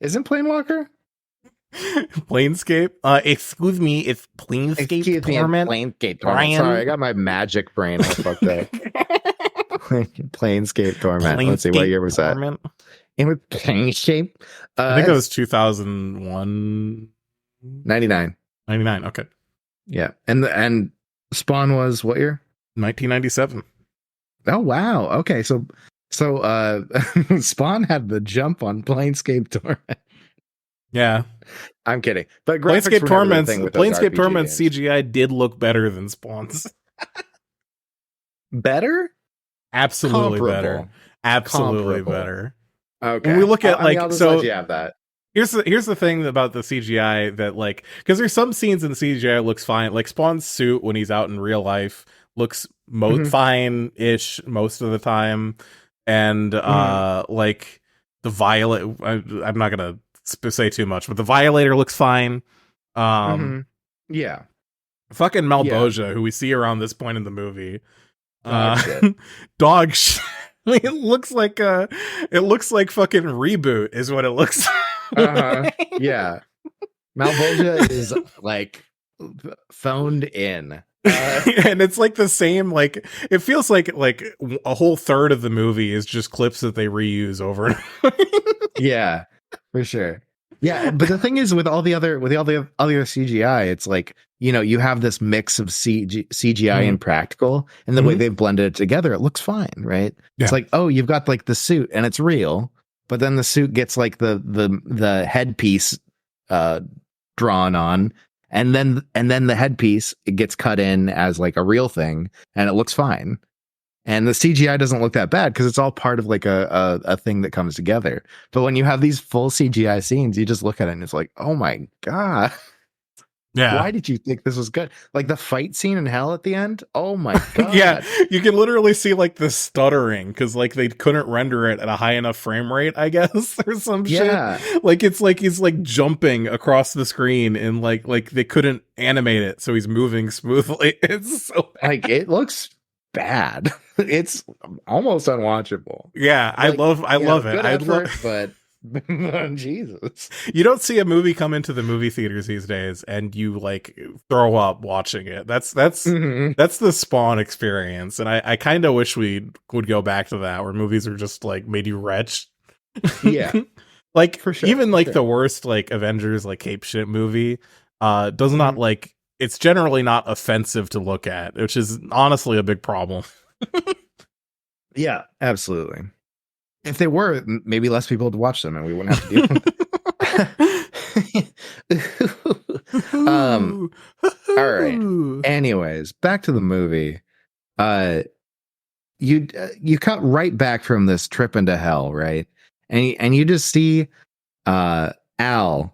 Speaker 2: Isn't Planewalker?
Speaker 1: Planescape? Excuse me, it's Planescape Torment?
Speaker 2: Planescape Torment. Sorry, I got my magic brain all fucked up. Planescape Torment. Let's see, what year was that? It was Planescape.
Speaker 1: I think it was 2001.
Speaker 2: 99.
Speaker 1: 99, okay.
Speaker 2: Yeah. And Spawn was what year?
Speaker 1: 1997.
Speaker 2: Oh wow. Okay, so Spawn had the jump on Planescape Torment.
Speaker 1: Yeah,
Speaker 2: I'm kidding. But
Speaker 1: Planescape Torment's CGI did look better than Spawn's.
Speaker 2: Better?
Speaker 1: Absolutely
Speaker 2: Comparable.
Speaker 1: better. Absolutely better.
Speaker 2: Okay.
Speaker 1: When we look at
Speaker 2: I'll just let you have that.
Speaker 1: Here's the thing about the CGI that like, because there's some scenes in the CGI that looks fine. Like Spawn's suit when he's out in real life looks fine-ish most of the time, and like the violet. I'm not gonna say too much, but the Violator looks fine.
Speaker 2: Yeah,
Speaker 1: Fucking Malebolgia, who we see around this point in the movie.
Speaker 2: Dog shit.
Speaker 1: Dog shit. It looks like fucking Reboot is what it looks like.
Speaker 2: Yeah. Malebolgia is like phoned in.
Speaker 1: And it's like the same, like it feels like a whole third of the movie is just clips that they reuse over and over.
Speaker 2: Yeah, for sure. Yeah, but the thing is with all the other CGI, it's like, you know, you have this mix of CGI and practical, and the way they've blended it together, it looks fine, right? Yeah. It's like, oh, you've got like the suit and it's real, but then the suit gets like the headpiece drawn on, and then the headpiece, it gets cut in as like a real thing, and it looks fine. And the CGI doesn't look that bad because it's all part of like a thing that comes together. But when you have these full CGI scenes, you just look at it and it's like, oh my God. Yeah. Why did you think this was good? Like the fight scene in hell at the end? Oh my God.
Speaker 1: Yeah. You can literally see like the stuttering because like they couldn't render it at a high enough frame rate, I guess, or some shit. Like it's like he's like jumping across the screen and like they couldn't animate it. So he's moving smoothly. It's so bad.
Speaker 2: Like it looks bad. It's almost unwatchable.
Speaker 1: Yeah, like, I love it.
Speaker 2: I love, but Jesus,
Speaker 1: you don't see a movie come into the movie theaters these days and you like throw up watching it. That's the Spawn experience, and I kind of wish we would go back to that, where movies are just like made you retch.
Speaker 2: Yeah,
Speaker 1: like for sure, even like the worst like Avengers like cape shit movie does not like. It's generally not offensive to look at, which is honestly a big problem.
Speaker 2: Yeah, absolutely. If they were, maybe less people would watch them and we wouldn't have to deal with it. All right. Anyways, back to the movie. You cut right back from this trip into hell, right? And you just see Al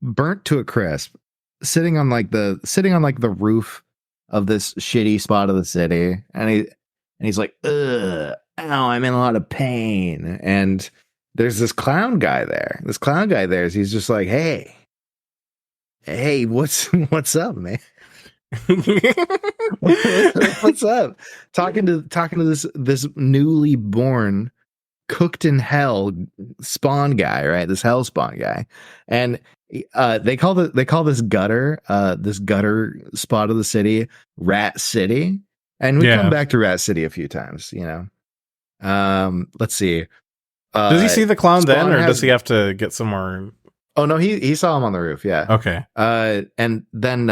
Speaker 2: burnt to a crisp, sitting on the roof of this shitty spot of the city, and he's like, ugh, ow, I'm in a lot of pain. And there's this clown guy there. He's just like, hey, what's up, man? What's up? Talking to this newly born, cooked in hell spawn guy, right? This hell spawn guy. And they call this gutter spot of the city Rat City. And we come back to Rat City a few times, you know. Let's see.
Speaker 1: Does he see the clown then, or does he have to get somewhere?
Speaker 2: Oh no, he saw him on the roof. Yeah.
Speaker 1: Okay.
Speaker 2: And then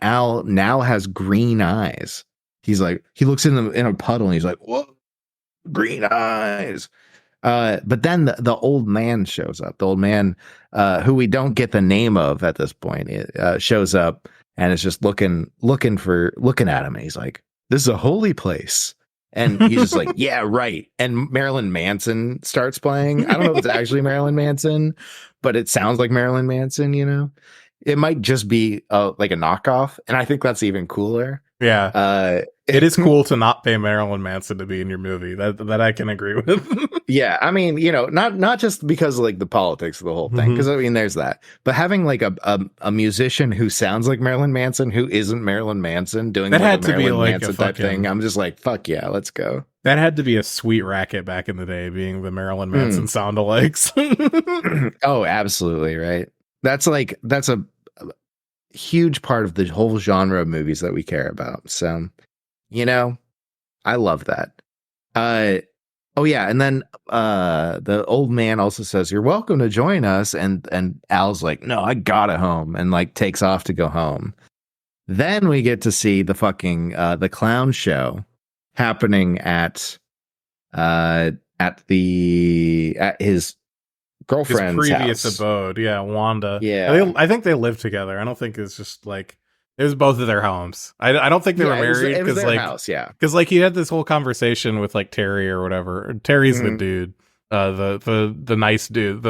Speaker 2: Al now has green eyes. He's like, he looks in a puddle and he's like, whoa, green eyes. But then the old man shows up. The old man, who we don't get the name of at this point, shows up and is just looking at him. And he's like, this is a holy place. And he's just like, yeah, right. And Marilyn Manson starts playing. I don't know if it's actually Marilyn Manson, but it sounds like Marilyn Manson, you know? It might just be like a knockoff. And I think that's even cooler.
Speaker 1: Yeah. It is cool to not pay Marilyn Manson to be in your movie. That I can agree with.
Speaker 2: Yeah. I mean, you know, not just because of like the politics of the whole thing, because I mean, there's that. But having like a musician who sounds like Marilyn Manson, who isn't Marilyn Manson, doing
Speaker 1: that
Speaker 2: like
Speaker 1: had
Speaker 2: a
Speaker 1: to
Speaker 2: Marilyn
Speaker 1: be like
Speaker 2: Manson type thing, I'm just like, fuck yeah, let's go.
Speaker 1: That had to be a sweet racket back in the day, being the Marilyn Manson sound-alikes.
Speaker 2: Oh, absolutely. Right. That's a huge part of the whole genre of movies that we care about. So, you know, I love that. Oh yeah, and then the old man also says, "You're welcome to join us," and Al's like, "No, I gotta home," and like takes off to go home. Then we get to see the fucking the clown show happening at his girlfriend's
Speaker 1: previous
Speaker 2: house.
Speaker 1: Abode. Yeah, Wanda.
Speaker 2: Yeah,
Speaker 1: I think they live together. I don't think it's just like it was both of their homes. I don't think they were married because like
Speaker 2: house,
Speaker 1: because like he had this whole conversation with like Terry or whatever. Terry's the dude, the nice dude,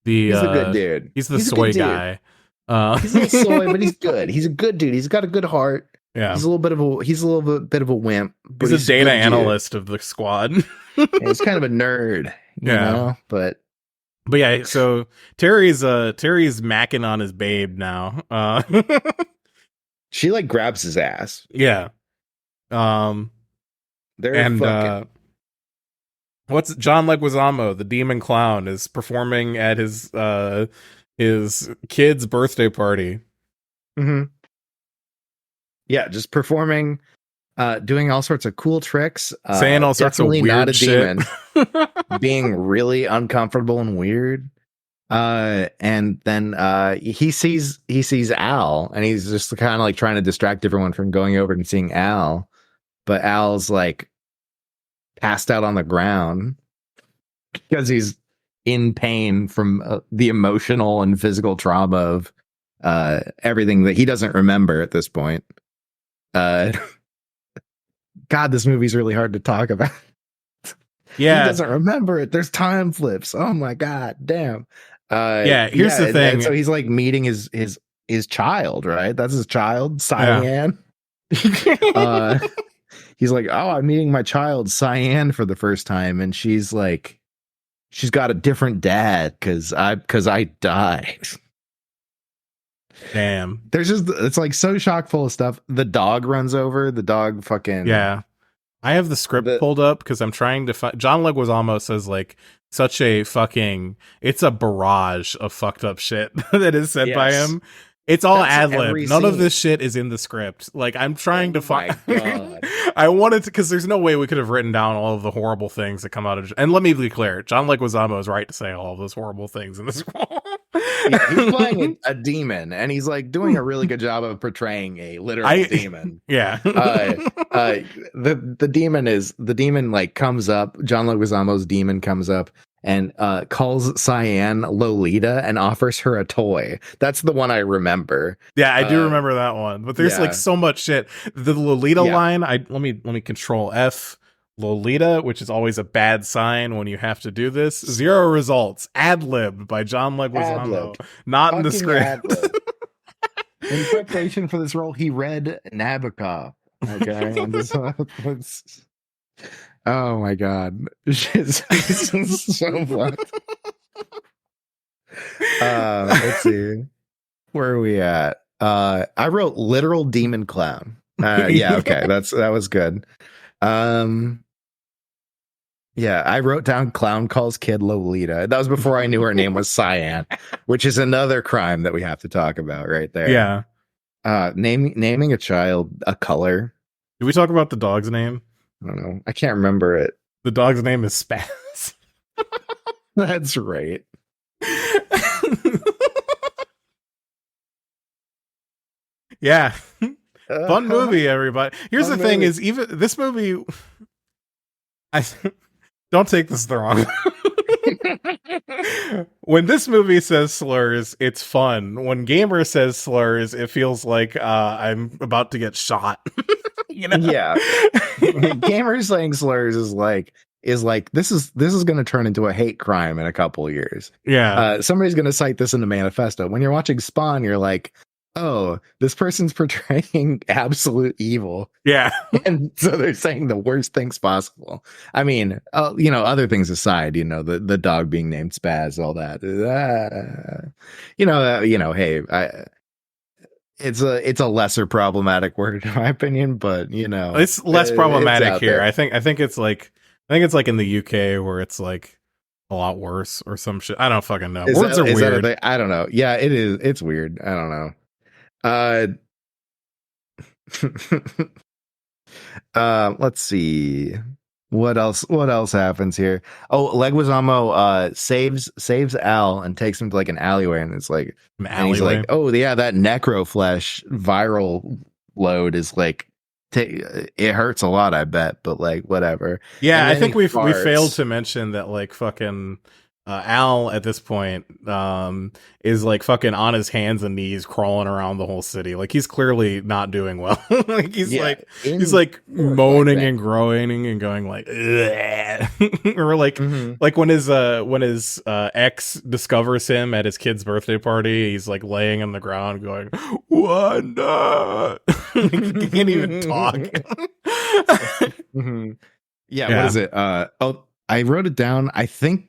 Speaker 1: he's a
Speaker 2: good dude.
Speaker 1: He's the soy guy.
Speaker 2: He's a little soy, but he's good. He's a good dude. He's got a good heart.
Speaker 1: Yeah,
Speaker 2: he's a little bit of a wimp.
Speaker 1: He's a data analyst of the squad.
Speaker 2: He's kind of a nerd, you know. But
Speaker 1: But yeah, so Terry's macking on his babe now.
Speaker 2: She like grabs his ass.
Speaker 1: Yeah.
Speaker 2: They're fucking.
Speaker 1: What's John Leguizamo, the demon clown, is performing at his kid's birthday party.
Speaker 2: Mm-hmm. Yeah, just performing, doing all sorts of cool tricks,
Speaker 1: saying all sorts of weird
Speaker 2: not a
Speaker 1: shit.
Speaker 2: Demon, being really uncomfortable and weird. And then he sees Al, and he's just kind of like trying to distract everyone from going over and seeing Al, but Al's like passed out on the ground because he's in pain from the emotional and physical trauma of everything that he doesn't remember at this point. God, this movie's really hard to talk about.
Speaker 1: Yeah,
Speaker 2: he doesn't remember it. There's time flips. Oh my god, damn.
Speaker 1: Here's the thing.
Speaker 2: And so he's like meeting his child, right? That's his child, Cyan. Yeah. He's like, oh, I'm meeting my child, Cyan, for the first time, and she's like, she's got a different dad because I died.
Speaker 1: Damn.
Speaker 2: It's like so chock full of stuff. The dog runs over. The dog fucking.
Speaker 1: Yeah. I have the script pulled up because I'm trying to find. John Leguizamo says like such a fucking. It's a barrage of fucked up shit that is said by him. It's all ad lib. None of this shit is in the script. Like I'm trying to find. I wanted to because there's no way we could have written down all of the horrible things that come out of. And let me be clear, John Leguizamo is right to say all of those horrible things in this.
Speaker 2: He's playing a demon, and he's like doing a really good job of portraying a literal demon.
Speaker 1: Yeah.
Speaker 2: The demon like comes up. John Leguizamo's demon comes up and calls Cyan Lolita and offers her a toy. That's the one I remember.
Speaker 1: Yeah, I do remember that one. But there's like so much shit. The Lolita line, let me control F Lolita, which is always a bad sign when you have to do this. 0 results. Ad-libbed by John Leguizamo. Not in the script.
Speaker 2: In preparation for this role, he read Nabokov. Okay. Oh my god. It's so fucked. Let's see. Where are we at? I wrote literal demon clown. Yeah, okay. That was good. Yeah, I wrote down clown calls kid Lolita. That was before I knew her name was Cyan, which is another crime that we have to talk about right there.
Speaker 1: Yeah.
Speaker 2: Naming a child a color.
Speaker 1: Did we talk about the dog's name?
Speaker 2: I don't know. I can't remember it.
Speaker 1: The dog's name is Spaz.
Speaker 2: That's right.
Speaker 1: Yeah. Fun movie, everybody. Here's the thing is, even this movie, I don't take this the wrong way. When this movie says slurs, it's fun. When Gamer says slurs, it feels like I'm about to get shot. You know?
Speaker 2: Yeah. Gamer saying slurs is like this is going to turn into a hate crime in a couple of years.
Speaker 1: Yeah.
Speaker 2: Somebody's going to cite this in the manifesto. When you're watching Spawn, you're like, oh, this person's portraying absolute evil.
Speaker 1: Yeah.
Speaker 2: And so they're saying the worst things possible. I mean, other things aside, the dog being named Spaz, all that. Hey, it's a lesser problematic word in my opinion, but
Speaker 1: it's less problematic here. I think it's like in the UK where it's like a lot worse or some shit. I don't fucking know. Words are weird.
Speaker 2: I don't know. Yeah, it is. It's weird. I don't know. Let's see what else happens here. Oh, Leguizamo saves Al and takes him to like an alleyway, and it's like, and he's like, oh yeah, that necroflesh viral load is like it hurts a lot, I bet, but like whatever.
Speaker 1: Yeah, I think we failed to mention that like fucking Al at this point is like fucking on his hands and knees crawling around the whole city. Like he's clearly not doing well. Like he's like moaning and groaning and going like or like like when his ex discovers him at his kid's birthday party, he's like laying on the ground going, Wanda. Like, he can't even talk.
Speaker 2: Yeah, what is it? I wrote it down. I think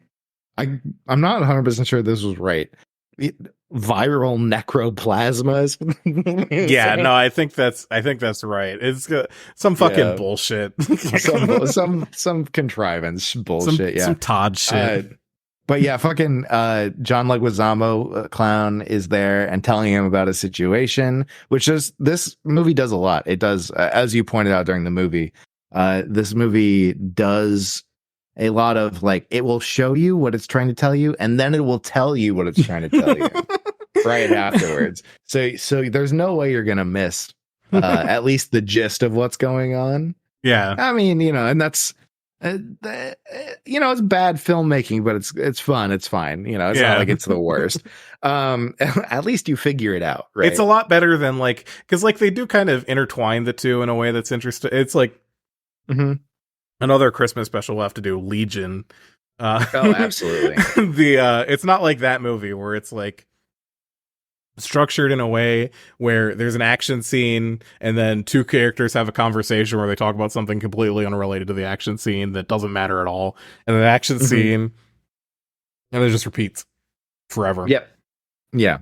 Speaker 2: I'm not 100% sure this was right. Viral necroplasmas.
Speaker 1: Yeah, no, I think that's right. It's some fucking bullshit.
Speaker 2: some contrivance bullshit.
Speaker 1: Some Todd shit.
Speaker 2: But yeah, fucking John Leguizamo clown is there and telling him about a situation, which is this movie does a lot. It does, as you pointed out during the movie, this movie does a lot of like, it will show you what it's trying to tell you, and then it will tell you what it's trying to tell you right afterwards. So there's no way you're gonna miss at least the gist of what's going on.
Speaker 1: Yeah,
Speaker 2: I mean, and that's. It's bad filmmaking, but it's fun. It's fine. It's not like it's the worst. At least you figure it out, right?
Speaker 1: It's a lot better than because they do kind of intertwine the two in a way that's interesting. It's like another Christmas special we'll have to do, Legion.
Speaker 2: Oh, absolutely.
Speaker 1: It's not like that movie where it's like structured in a way where there's an action scene and then two characters have a conversation where they talk about something completely unrelated to the action scene that doesn't matter at all, and the action scene and it just repeats forever.
Speaker 2: Yep. Yeah,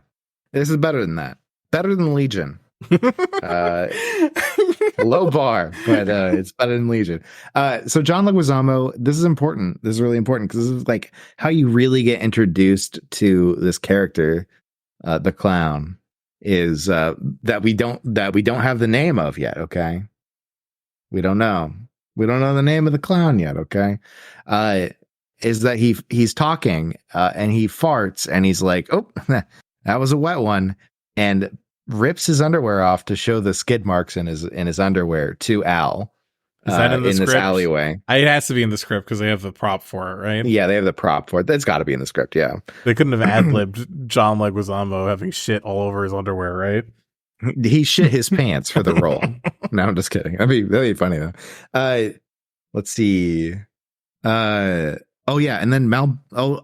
Speaker 2: this is better than that. Better than Legion. Low bar, but it's better than Legion. So John Leguizamo, this is important. This is really important because this is like how you really get introduced to this character. The clown is that we don't have the name of yet. Okay, we don't know the name of the clown yet. Okay, is that he's talking and he farts and he's like, oh, that was a wet one, and rips his underwear off to show the skid marks in his underwear to Al.
Speaker 1: Is that in the script?
Speaker 2: This alleyway?
Speaker 1: It has to be in the script because they have the prop for it, right?
Speaker 2: Yeah, they have the prop for it. That's got to be in the script. Yeah,
Speaker 1: they couldn't have ad-libbed John Leguizamo having shit all over his underwear, right?
Speaker 2: He shit his pants for the role. No, I'm just kidding. That'd be funny though. Let's see. Oh yeah, and then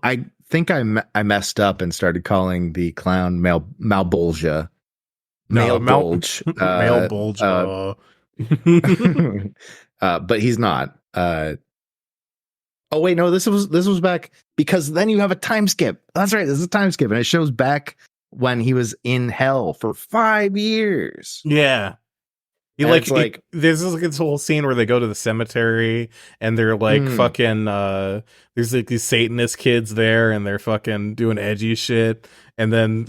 Speaker 2: I think I messed up and started calling the clown malebolgia.
Speaker 1: Malebolgia.
Speaker 2: But he's not. Oh wait, no, this was back because then you have a time skip. That's right, this is a time skip, and it shows back when he was in hell for 5 years.
Speaker 1: Yeah. There's like this whole scene where they go to the cemetery and they're like fucking there's like these Satanist kids there and they're fucking doing edgy shit, and then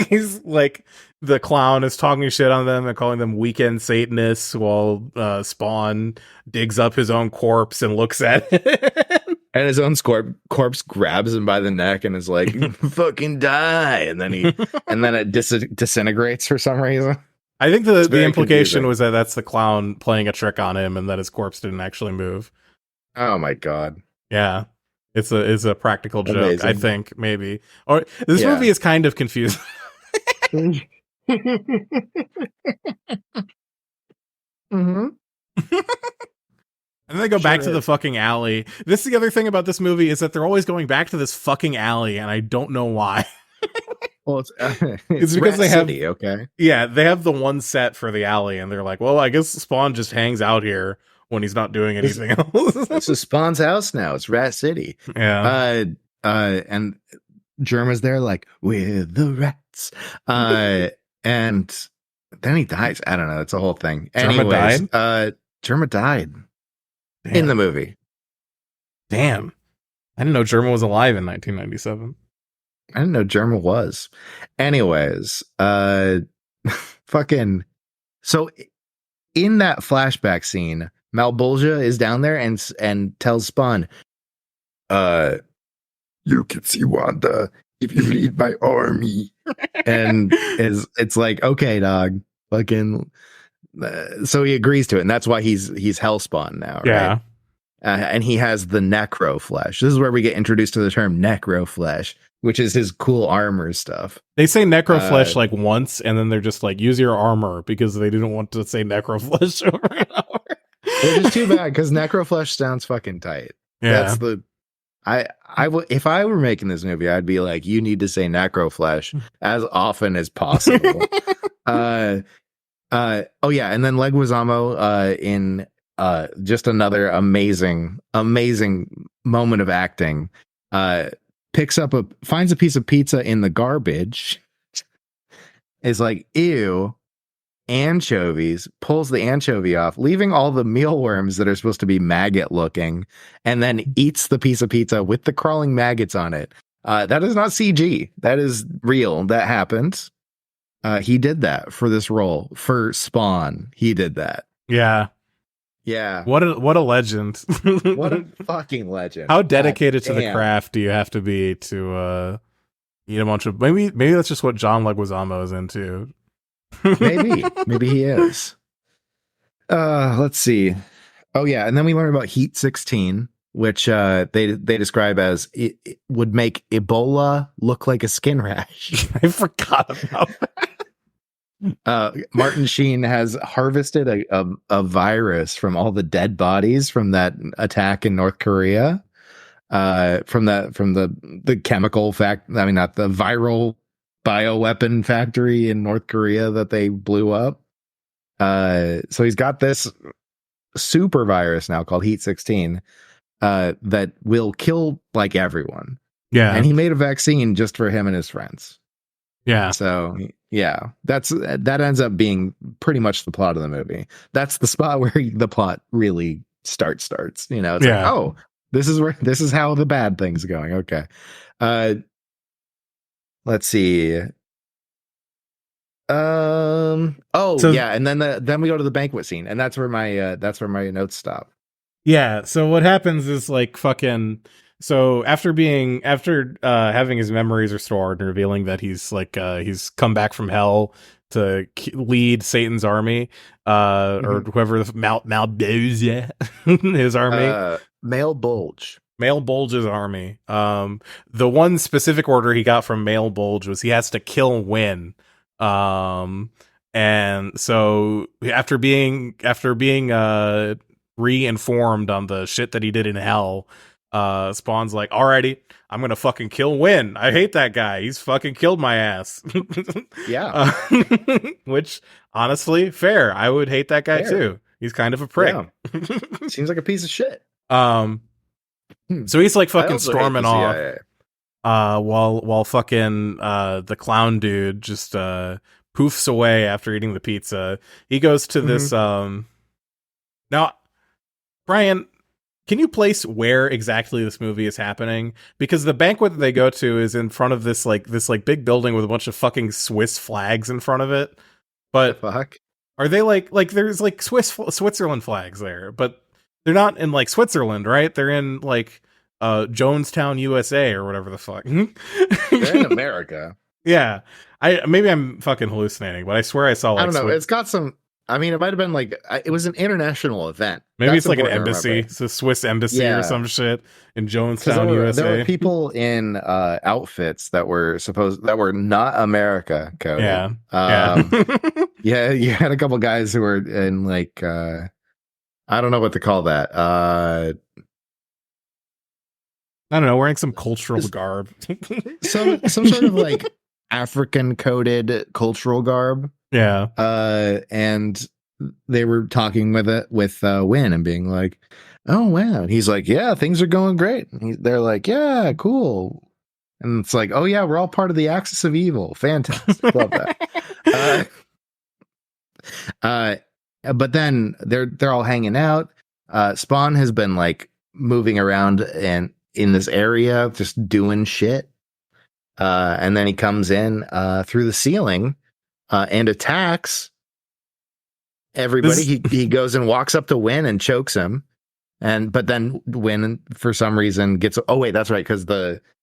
Speaker 1: he's like, the clown is talking shit on them and calling them weekend Satanists while Spawn digs up his own corpse and looks at it.
Speaker 2: And his own corpse grabs him by the neck and is like, fucking die. And then it disintegrates for some reason.
Speaker 1: I think the implication confusing. Was that that's the clown playing a trick on him and that his corpse didn't actually move.
Speaker 2: Oh my God.
Speaker 1: Yeah. It's a practical joke. Amazing. I think maybe. Or this movie is kind of confusing. And then they go back to the fucking alley. This is the other thing about this movie is that they're always going back to this fucking alley, and I don't know why.
Speaker 2: Well,
Speaker 1: it's because they have
Speaker 2: City, okay.
Speaker 1: Yeah, they have the one set for the alley, and they're like, well, I guess Spawn just hangs out here when he's not doing anything else.
Speaker 2: This is Spawn's house now. It's Rat City.
Speaker 1: Yeah.
Speaker 2: And Germa's there like, we're the rats. And then he dies. I don't know. It's a whole thing. Anyways, Germa died. Damn. In the movie.
Speaker 1: Damn. I didn't know Germa was alive in 1997.
Speaker 2: I didn't know Germa was. Anyways, fucking. So in that flashback scene, Malebolgia is down there and tells Spawn, you can see Wanda if you lead my army. And it's like, okay, dog, fucking. So he agrees to it, and that's why he's Hellspawn now, right?
Speaker 1: Yeah.
Speaker 2: And he has the necroflesh. This is where we get introduced to the term necroflesh, which is his cool armor stuff.
Speaker 1: They say necroflesh like once, and then they're just like, use your armor, because they didn't want to say necroflesh over and over.
Speaker 2: Which is too bad, because necroflesh sounds fucking tight.
Speaker 1: Yeah.
Speaker 2: That's the if I were making this movie, I'd be like, you need to say necroflesh as often as possible. Oh yeah, and then Leguizamo in just another amazing moment of acting. Finds a piece of pizza in the garbage, is like, ew, anchovies, pulls the anchovy off, leaving all the mealworms that are supposed to be maggot looking, and then eats the piece of pizza with the crawling maggots on it. That is not CG. That is real. That happened. He did that for this role. For Spawn, he did that.
Speaker 1: Yeah.
Speaker 2: Yeah.
Speaker 1: What a legend.
Speaker 2: What a fucking legend.
Speaker 1: How dedicated to the craft do you have to be to eat a bunch of... Maybe that's just what John Leguizamo is into.
Speaker 2: Maybe he is. Let's see. Oh yeah, and then we learn about Heat 16, which they describe as it would make Ebola look like a skin rash.
Speaker 1: I forgot about that.
Speaker 2: Martin Sheen has harvested a virus from all the dead bodies from that attack in North Korea. From the chemical not the viral bioweapon factory in North Korea that they blew up. So he's got this super virus now called Heat 16 that will kill like everyone.
Speaker 1: Yeah.
Speaker 2: And he made a vaccine just for him and his friends.
Speaker 1: Yeah.
Speaker 2: So yeah, that ends up being pretty much the plot of the movie. That's the spot where the plot really starts. You know, it's like, oh, this is how the bad thing's going. Okay. Let's see. And then we go to the banquet scene, and that's where my notes stop.
Speaker 1: Yeah. So what happens is like fucking. So after having his memories restored and revealing that he's he's come back from hell to lead Satan's army, or whoever Malebolgian his army, Malebolge's army. The one specific order he got from Malebolge was he has to kill Win. And so after being re-informed on the shit that he did in hell, Spawn's like, alrighty, I'm gonna fucking kill Win. I hate that guy. He's fucking killed my ass.
Speaker 2: Yeah.
Speaker 1: Which honestly, fair. I would hate that guy too. He's kind of a prick.
Speaker 2: Yeah. Seems like a piece of shit.
Speaker 1: So he's like fucking storming off. While fucking the clown dude just poofs away after eating the pizza. He goes to this now, Brian, can you place where exactly this movie is happening? Because the banquet that they go to is in front of this big building with a bunch of fucking Swiss flags in front of it. But
Speaker 2: fuck?
Speaker 1: Are they like there's like Switzerland flags there, but they're not in like Switzerland, right? They're in like Jonestown, USA or whatever the fuck.
Speaker 2: They're in America.
Speaker 1: Yeah. Maybe I'm fucking hallucinating, but I swear I saw like
Speaker 2: I don't know. It's got some. I mean, it might have been like it was an international event.
Speaker 1: Maybe that's it's like an embassy. It's a Swiss embassy or some shit in Jonestown, USA.
Speaker 2: There were people in outfits that were not America coded. Yeah. You had a couple guys who were in like I don't know what to call that. I
Speaker 1: don't know, wearing some cultural garb.
Speaker 2: some sort of like African coded cultural garb.
Speaker 1: Yeah.
Speaker 2: And they were talking with Win and being like, oh wow. And he's like, yeah, things are going great. And they're like, yeah, cool. And it's like, oh yeah, we're all part of the axis of evil. Fantastic. Love that. But then they're all hanging out. Spawn has been like moving around and in this area, just doing shit. And then he comes in through the ceiling and attacks everybody. He goes and walks up to Win and chokes him. But then Win, for some reason, gets... Oh, wait, that's right, because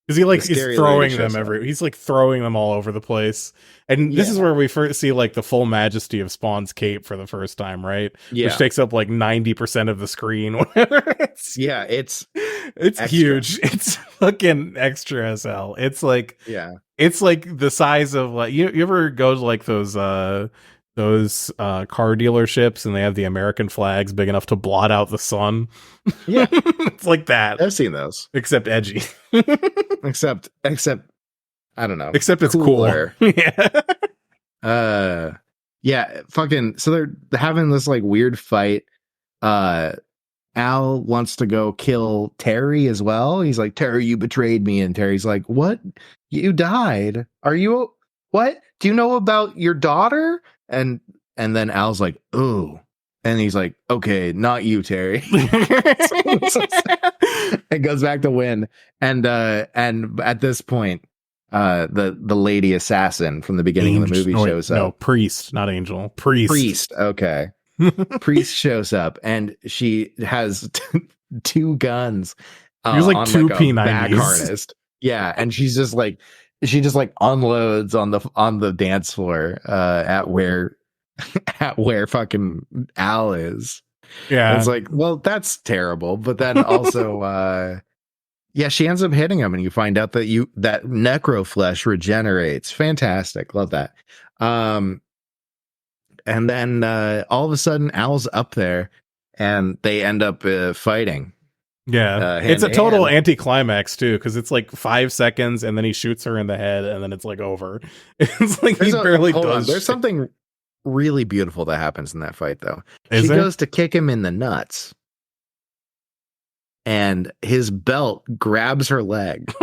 Speaker 1: he's throwing them he's like throwing them all over the place. And this is where we first see like the full majesty of Spawn's cape for the first time, right? Yeah. Which takes up like 90% of the screen. It's extra. Huge. It's fucking extra as hell. It's like it's like the size of like you ever go to like those car dealerships and they have the American flags big enough to blot out the sun.
Speaker 2: Yeah.
Speaker 1: It's like that.
Speaker 2: I've seen those.
Speaker 1: Except edgy.
Speaker 2: except I don't know.
Speaker 1: Except it's cooler.
Speaker 2: Yeah. Fucking so they're having this like weird fight. Al wants to go kill Terry as well. He's like, Terry, you betrayed me. And Terry's like, what? You died? Are you? What? Do you know about your daughter? And then Al's like, ooh. And he's like, okay, not you, Terry. It goes back to Wynn. And at this point, the lady assassin from the beginning of the movie shows up.
Speaker 1: No, priest, not angel. Priest.
Speaker 2: Okay. Priest shows up, and she has two guns.
Speaker 1: There's like two P90s
Speaker 2: back harness. Yeah, and she just unloads on the dance floor at where fucking Al is.
Speaker 1: Yeah,
Speaker 2: it's like, well, that's terrible. But then also, yeah, she ends up hitting him, and you find out that that necroflesh regenerates. Fantastic, love that. And then all of a sudden, Al's up there, and they end up fighting.
Speaker 1: Yeah, it's a total anticlimax too, because it's like 5 seconds, and then he shoots her in the head, and then it's like over. It's like he barely does.
Speaker 2: There's something really beautiful that happens in that fight, though. She goes to kick him in the nuts, and his belt grabs her leg.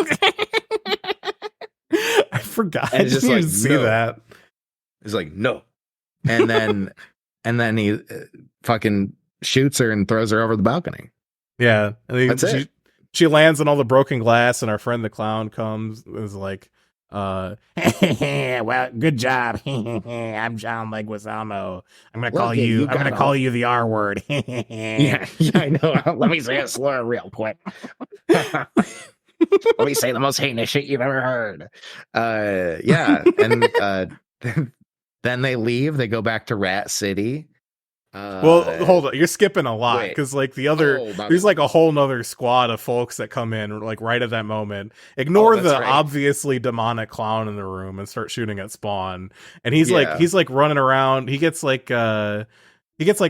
Speaker 1: I forgot. I didn't even see that.
Speaker 2: He's like, no. And then he fucking shoots her and throws her over the balcony.
Speaker 1: Yeah. And
Speaker 2: that's it.
Speaker 1: She lands on all the broken glass, and our friend the clown comes, is like, well, good job. I'm John Leguizamo. I'm gonna call you the R word.
Speaker 2: yeah, I know. Let me say a slur real quick. Let me say the most heinous shit you've ever heard. Yeah, and then they leave. They go back to Rat City.
Speaker 1: Well, hold on. You're skipping a lot, because like there's like a whole nother squad of folks that come in like right at that moment. Ignore the obviously demonic clown in the room and start shooting at Spawn. And he's like running around. He gets like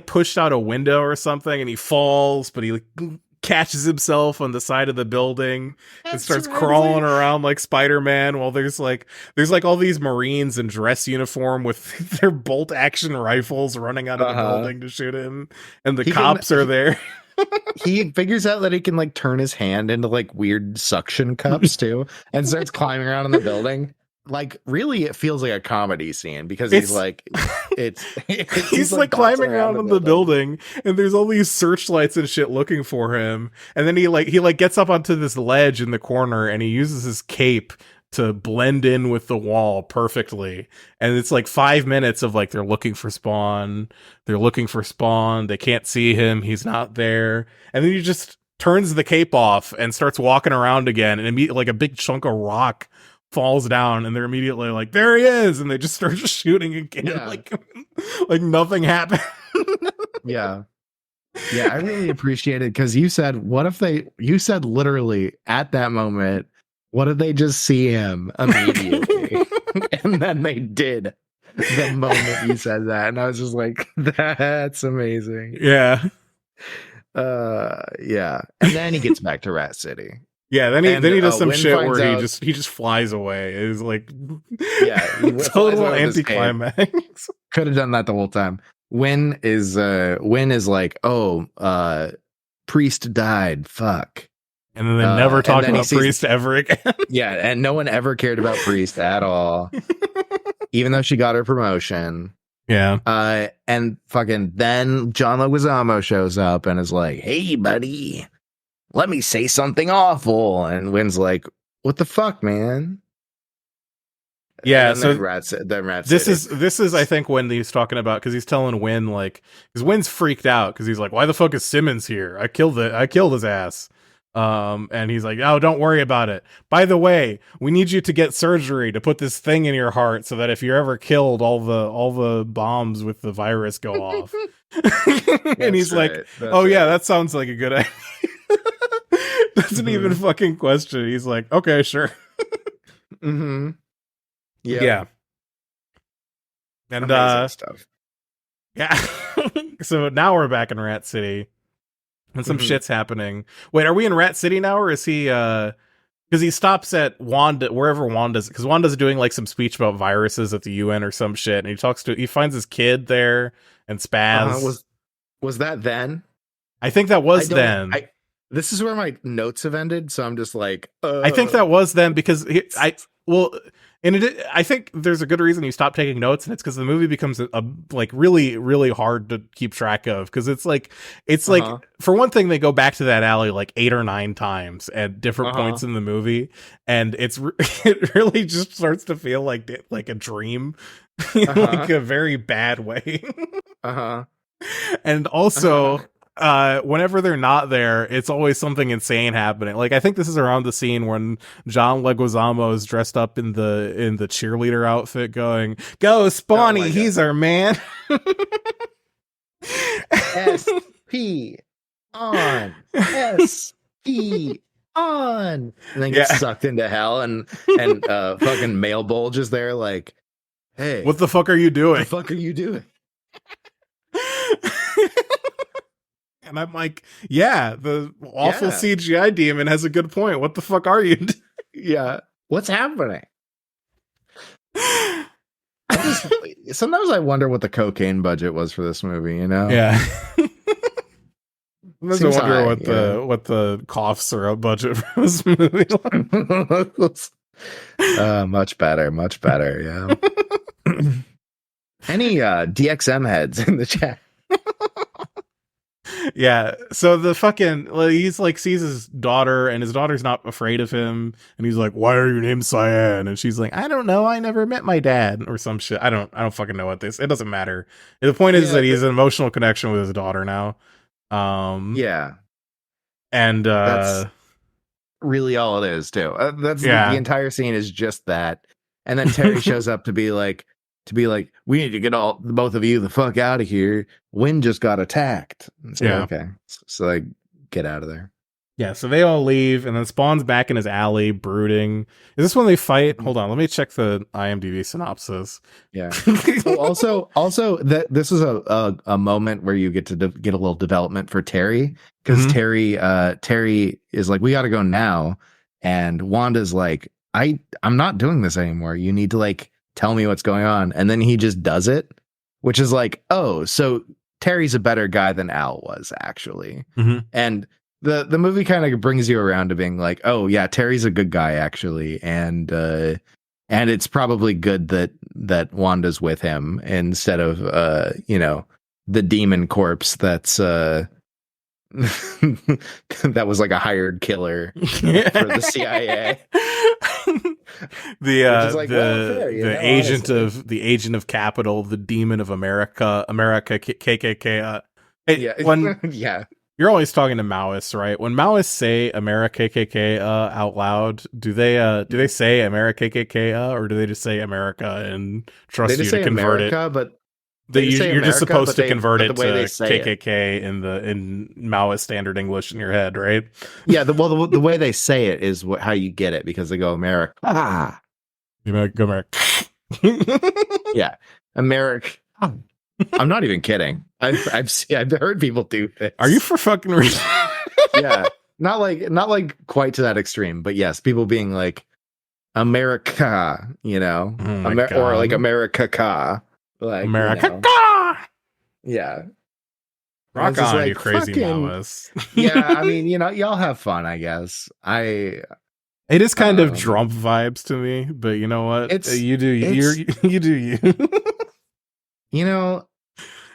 Speaker 1: pushed out a window or something, and he falls, but he like catches himself on the side of the building and starts crawling around like Spider-Man, while there's like all these Marines in dress uniform with their bolt action rifles running out of the building to shoot him, and the cops are there.
Speaker 2: He figures out that he can like turn his hand into like weird suction cups too, and starts climbing around in the building. Like, really, it feels like a comedy scene, because he's like
Speaker 1: climbing around in the building, and there's all these searchlights and shit looking for him. And then he gets up onto this ledge in the corner, and he uses his cape to blend in with the wall perfectly. And it's like 5 minutes of like, they're looking for Spawn. They can't see him. He's not there. And then he just turns the cape off and starts walking around again, and immediately like a big chunk of rock falls down, and they're immediately like, there he is, and they just start shooting again. Yeah. like nothing happened.
Speaker 2: Yeah, I really appreciate it, because you said literally at that moment, what if they just see him immediately? And then they did, the moment you said that, and I was just like, that's amazing.
Speaker 1: Yeah.
Speaker 2: Yeah, and then he gets back to Rat City.
Speaker 1: Yeah, then he does some shit where he just flies away. It was like, total anticlimax.
Speaker 2: Could have done that the whole time. Wynn is like, Priest died. Fuck.
Speaker 1: And then they never talk about Priest ever again.
Speaker 2: Yeah, and no one ever cared about Priest at all, even though she got her promotion.
Speaker 1: Yeah.
Speaker 2: And fucking then John Leguizamo shows up and is like, hey, buddy, let me say something awful. And Wynn's like, what the fuck, man?
Speaker 1: Yeah, so
Speaker 2: this
Speaker 1: is I think when he's talking about, because he's telling Wynn, like, because Wynn's freaked out, because he's like, why the fuck is Simmons here? I killed his ass. And he's like, oh, don't worry about it. By the way, we need you to get surgery to put this thing in your heart, so that if you're ever killed, all the bombs with the virus go off. And he's like, yeah, that sounds like a good idea. Doesn't even fucking question. He's like, okay, sure.
Speaker 2: Mm-hmm.
Speaker 1: Yeah. And
Speaker 2: amazing stuff.
Speaker 1: Yeah. So now we're back in Rat City, and some shit's happening. Wait, are we in Rat City now, or is he because he stops at Wanda, wherever Wanda's, because Wanda's doing like some speech about viruses at the UN or some shit, and he finds his kid there and Spaz.
Speaker 2: Was that then?
Speaker 1: I think that was then.
Speaker 2: This is where my notes have ended, so I'm just like,
Speaker 1: I think that was then because I think there's a good reason you stopped taking notes, and it's because the movie becomes a like really, really hard to keep track of, because it's like for one thing, they go back to that alley like 8 or 9 times at different points in the movie, and it really just starts to feel like a dream, like a very bad way. And also. Whenever they're not there, it's always something insane happening. Like, I think this is around the scene when John Leguizamo is dressed up in the cheerleader outfit going, "Go, Spawny, he's our man."
Speaker 2: SP on. SP on. And then gets sucked into hell, and fucking male bulge is there like, "Hey,
Speaker 1: what the fuck are you doing?
Speaker 2: What the fuck are you doing?"
Speaker 1: And I'm like, yeah, the awful CGI demon has a good point. What the fuck are you doing?
Speaker 2: Yeah. What's happening? Sometimes I wonder what the cocaine budget was for this movie, you know?
Speaker 1: Yeah. I wonder what the cough syrup budget for this movie was.
Speaker 2: Much better, yeah. Any DXM heads in the chat?
Speaker 1: Yeah, so the fucking he's like sees his daughter, and his daughter's not afraid of him, and he's like, "Why are you named Cyan?" And she's like, "I don't know, I never met my dad," or some shit. I don't fucking know what this. It doesn't matter. The point is that he has an emotional connection with his daughter now. And
Speaker 2: that's really all it is too. That's the entire scene is just that, and then Terry shows up to be like, we need to get both of you the fuck out of here. Wynn just got attacked. So, okay. So like, get out of there.
Speaker 1: Yeah, so they all leave, and then Spawn's back in his alley, brooding. Is this when they fight? Hold on, let me check the IMDb synopsis.
Speaker 2: Yeah. also, that this is a moment where you get to get a little development for Terry, because Terry is like, we got to go now, and Wanda's like, I'm not doing this anymore. You need to like tell me what's going on, and then he just does it, which is like, oh, so Terry's a better guy than Al was actually, and the movie kind of brings you around to being like, oh yeah, Terry's a good guy actually, and it's probably good that Wanda's with him instead of the demon corpse that's that was like a hired killer for the CIA.
Speaker 1: The agent of capital, the demon of America, KKK. You're always talking to Maoists, right? When Maoists say America KKK out loud, do they say America KKK or do they just say America and trust you to convert
Speaker 2: America,
Speaker 1: it?
Speaker 2: But
Speaker 1: you're just supposed to convert it to KKK
Speaker 2: it.
Speaker 1: in Maoist standard English in your head, right?
Speaker 2: Yeah, the way they say it is how you get it, because they go America.
Speaker 1: America.
Speaker 2: Yeah, America. I'm not even kidding. I've heard people do this.
Speaker 1: Are you for fucking real?
Speaker 2: Yeah, not like quite to that extreme, but yes, people being like America, or like America. Like,
Speaker 1: America.
Speaker 2: Yeah.
Speaker 1: Rock on, like, you crazy Maoists.
Speaker 2: Yeah, I mean, y'all have fun, I guess. It
Speaker 1: is kind of Trump vibes to me, but you know what? You do you. You do you.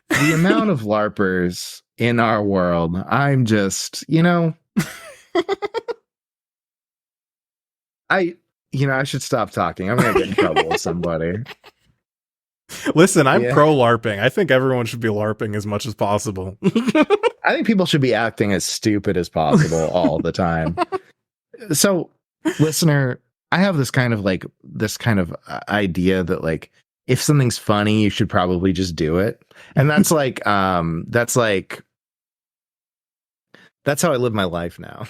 Speaker 2: The amount of LARPers in our world, I'm just, I should stop talking. I'm gonna get in trouble with somebody.
Speaker 1: Listen, I'm pro LARPing. I think everyone should be LARPing as much as possible.
Speaker 2: I think people should be acting as stupid as possible all the time. So, listener, I have this kind of idea that like, if something's funny, you should probably just do it. And that's like, that's how I live my life now.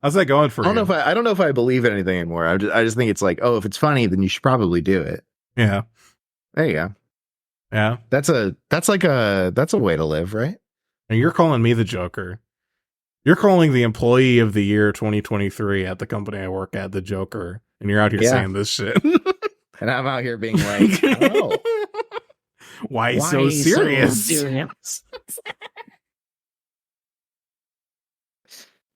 Speaker 1: How's that going for you?
Speaker 2: I don't know if I believe in anything anymore. I just think it's like, oh, if it's funny, then you should probably do it.
Speaker 1: Yeah.
Speaker 2: There you go.
Speaker 1: Yeah.
Speaker 2: That's a way to live, right?
Speaker 1: And you're calling me the Joker. You're calling the employee of the year 2023 at the company I work at the Joker. And you're out here saying this shit.
Speaker 2: And I'm out here being like, oh.
Speaker 1: Why so serious?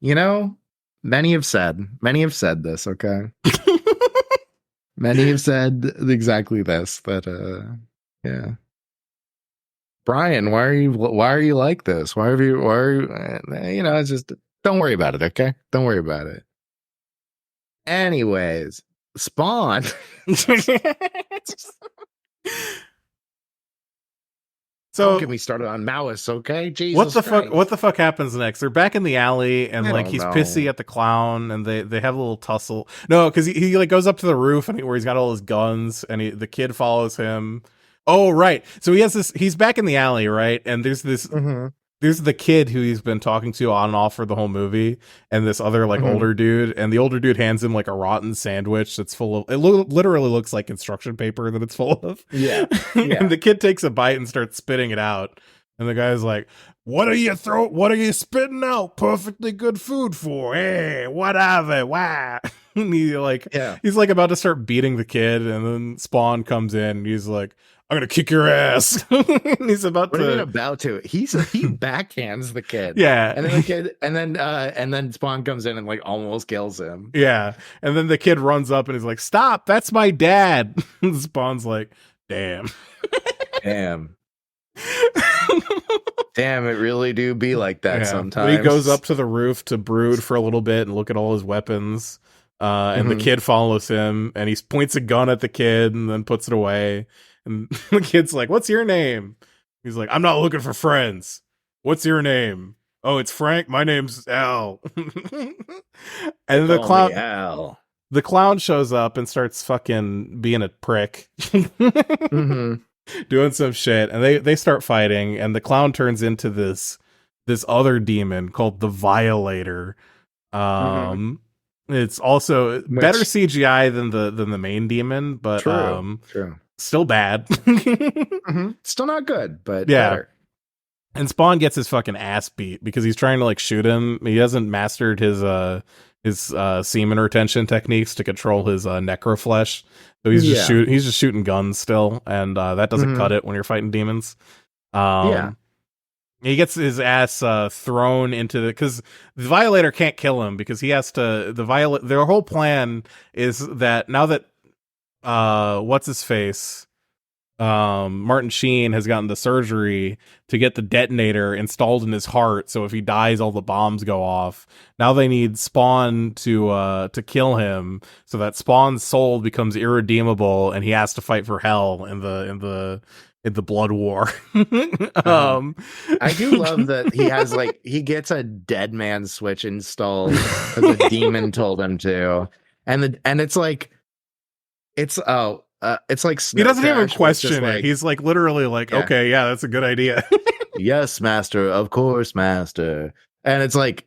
Speaker 2: Many have said this, okay? Many have said exactly this, but yeah. Brian, why are you like this? It's just, don't worry about it, okay? Don't worry about it. Anyways, Spawn.
Speaker 1: So
Speaker 2: don't get me started on malice, okay? Jesus
Speaker 1: what the fuck happens next? They're back in the alley, and like he's pissy at the clown, and they have a little tussle. No, because he like goes up to the roof where he's got all his guns, and the kid follows him. Oh right, so he's back in the alley, right? And there's this there's the kid who he's been talking to on and off for the whole movie, and this other like older dude, and the older dude hands him like a rotten sandwich that's full of, literally looks like construction paper that it's full of.
Speaker 2: Yeah.
Speaker 1: And the kid takes a bite and starts spitting it out, and the guy's like, what are you spitting out perfectly good food for? Hey, whatever. Why? And he's like about to start beating the kid, and then Spawn comes in, and he's like, I'm gonna kick your ass. And he's about to.
Speaker 2: He backhands the kid.
Speaker 1: Yeah.
Speaker 2: And then the kid, and then Spawn comes in and like almost kills him.
Speaker 1: Yeah. And then the kid runs up and he's like, stop, that's my dad. And Spawn's like, damn.
Speaker 2: Damn, it really do be like that sometimes.
Speaker 1: But he goes up to the roof to brood for a little bit and look at all his weapons. And the kid follows him, and he points a gun at the kid and then puts it away. And the kid's like, what's your name? He's like, I'm not looking for friends. What's your name? Oh, it's Frank. My name's Al. And the clown shows up and starts fucking being a prick. Doing some shit. And they start fighting, and the clown turns into this other demon called the Violator. It's also better CGI than the main demon, but
Speaker 2: true.
Speaker 1: Still bad.
Speaker 2: Still not good, but
Speaker 1: yeah.
Speaker 2: Better.
Speaker 1: And Spawn gets his fucking ass beat because he's trying to like shoot him. He hasn't mastered his semen retention techniques to control his necroflesh. So he's just shooting guns still, and that doesn't cut it when you're fighting demons. He gets his ass thrown into because the Violator can't kill him because he has to. Their whole plan is that now that what's his face, Martin Sheen has gotten the surgery to get the detonator installed in his heart, so if he dies, all the bombs go off. Now they need Spawn to kill him, so that Spawn's soul becomes irredeemable, and he has to fight for hell in the blood war.
Speaker 2: I do love that he has he gets a dead man switch installed as a demon told him to, and it's like
Speaker 1: he doesn't even question it. He's like literally like, okay, yeah, that's a good idea.
Speaker 2: Yes, master, of course, master. And it's like,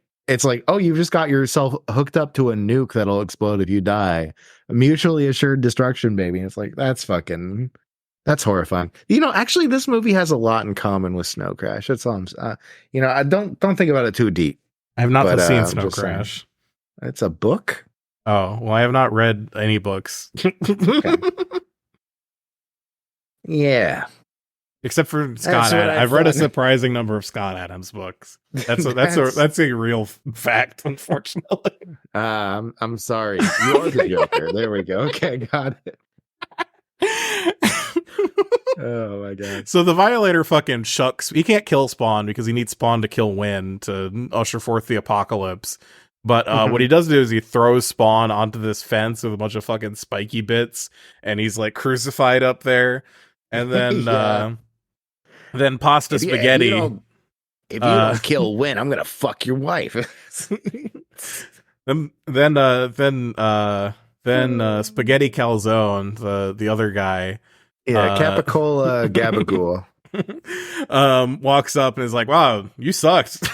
Speaker 2: oh, you've just got yourself hooked up to a nuke that'll explode if you die. A mutually assured destruction, baby. And it's like, that's horrifying. Actually, this movie has a lot in common with Snow Crash. That's all I'm. I don't think about it too deep.
Speaker 1: I have not seen Snow Crash.
Speaker 2: It's a book.
Speaker 1: Oh, well, I have not read any books.
Speaker 2: Okay. Yeah.
Speaker 1: Except for Scott Adams. I've read a surprising number of Scott Adams books. That's a real fact, unfortunately.
Speaker 2: I'm sorry. You are the Joker. There we go. Okay, got it. Oh my god.
Speaker 1: So the Violator fucking shucks. He can't kill Spawn because he needs Spawn to kill Wynn to usher forth the apocalypse. But what he does do is he throws Spawn onto this fence with a bunch of fucking spiky bits, and he's like crucified up there. And then then Pasta Spaghetti.
Speaker 2: If you don't kill Wynn, I'm gonna fuck your wife.
Speaker 1: then Spaghetti Calzone, the other guy.
Speaker 2: Yeah, Capicola Gabagool.
Speaker 1: Walks up and is like, wow, you sucked.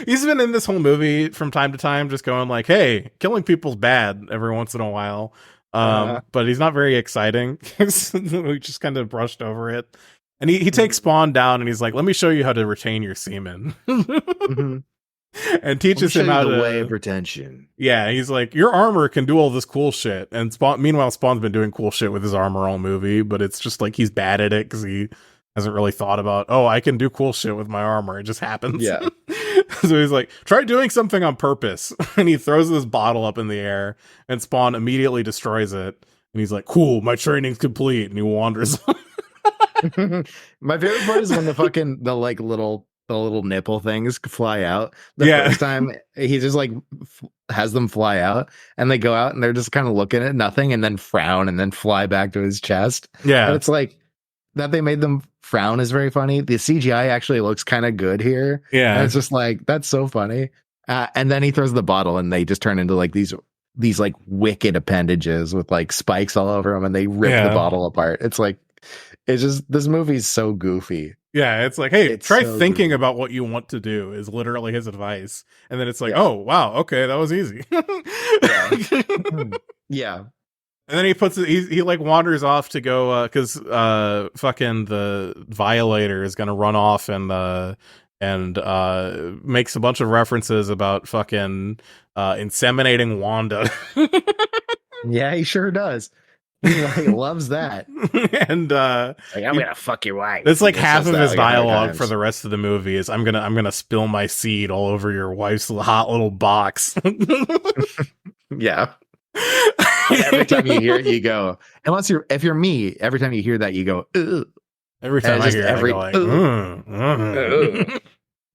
Speaker 1: He's been in this whole movie from time to time just going like, hey, killing people's bad every once in a while. But he's not very exciting. We just kind of brushed over it. And he takes Spawn down and he's like, let me show you how to retain your semen. And teaches him how to
Speaker 2: way of retention.
Speaker 1: Yeah, he's like, your armor can do all this cool shit. And meanwhile, Spawn's been doing cool shit with his armor all movie, but it's just like he's bad at it because he hasn't really thought about, oh, I can do cool shit with my armor. It just happens.
Speaker 2: Yeah.
Speaker 1: So he's like, try doing something on purpose. And he throws this bottle up in the air, and Spawn immediately destroys it. And he's like, cool, my training's complete. And he wanders.
Speaker 2: My favorite part is when the little nipple things fly out. The first time he just like has them fly out, and they go out and they're just kind of looking at nothing and then frown and then fly back to his chest.
Speaker 1: Yeah.
Speaker 2: And it's like that they made them frown is very funny. The CGI actually looks kind of good here.
Speaker 1: Yeah.
Speaker 2: And it's just like, that's so funny. And then he throws the bottle and they just turn into like these like wicked appendages with like spikes all over them, and they rip the bottle apart. It's like, it's just, this movie's so goofy.
Speaker 1: Yeah, it's like, hey, try thinking about what you want to do is literally his advice. And then it's like, oh, wow, okay, that was easy.
Speaker 2: Yeah.
Speaker 1: And then he puts it, he like wanders off to go, because fucking the Violator is going to run off and makes a bunch of references about fucking inseminating Wanda.
Speaker 2: Yeah, he sure does. He like loves that.
Speaker 1: And
Speaker 2: like, I'm gonna fuck your wife.
Speaker 1: It's like half of his dialogue for the rest of the movie is I'm gonna spill my seed all over your wife's hot little box.
Speaker 2: Yeah. Every time you hear it, you go. If you're me, every time you hear that, you go. Ugh.
Speaker 1: Every time I hear it, I go like,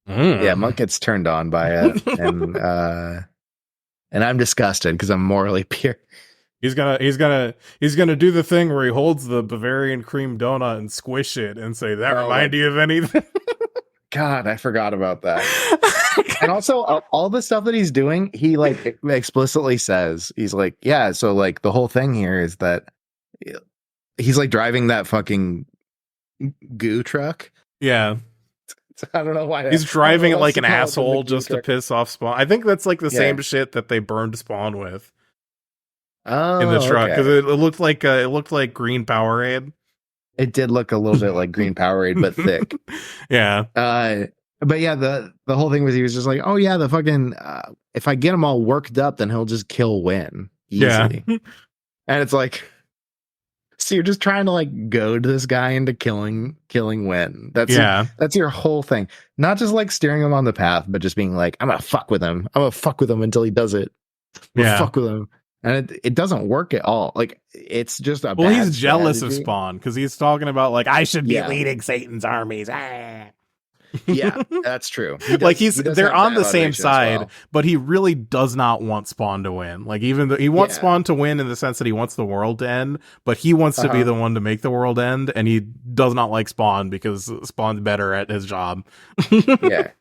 Speaker 2: Yeah, Monk gets turned on by it, and I'm disgusted because I'm morally pure.
Speaker 1: He's gonna do the thing where he holds the Bavarian cream donut and squish it and say, "That remind you of anything?"
Speaker 2: God, I forgot about that. And also, all the stuff that he's doing, he like explicitly says, he's like, yeah. So like the whole thing here is that he's like driving that fucking goo truck.
Speaker 1: Yeah.
Speaker 2: I don't know why
Speaker 1: he's driving it like an asshole just to piss off Spawn. I think that's like the same shit that they burned Spawn with.
Speaker 2: Oh,
Speaker 1: in the truck, because it looked like green Powerade.
Speaker 2: It did look a little bit like green Powerade, but thick.
Speaker 1: Yeah.
Speaker 2: But yeah, the whole thing was he was just like, oh yeah, the fucking if I get him all worked up, then he'll just kill Win easily. Yeah. And it's like, so you're just trying to like goad this guy into killing Win. That's your whole thing. Not just like steering him on the path, but just being like, I'm gonna fuck with him. I'm gonna fuck with him until he does it. Fuck with him. And it doesn't work at all. Like, it's just a
Speaker 1: well, he's jealous of Spawn because he's talking about like, I should be leading Satan's armies. Ah.
Speaker 2: Yeah, that's true.
Speaker 1: Like they're on the same side, but he really does not want Spawn to win. Like, even though he wants Spawn to win in the sense that he wants the world to end, but he wants to be the one to make the world end, and he does not like Spawn because Spawn's better at his job.
Speaker 2: Yeah,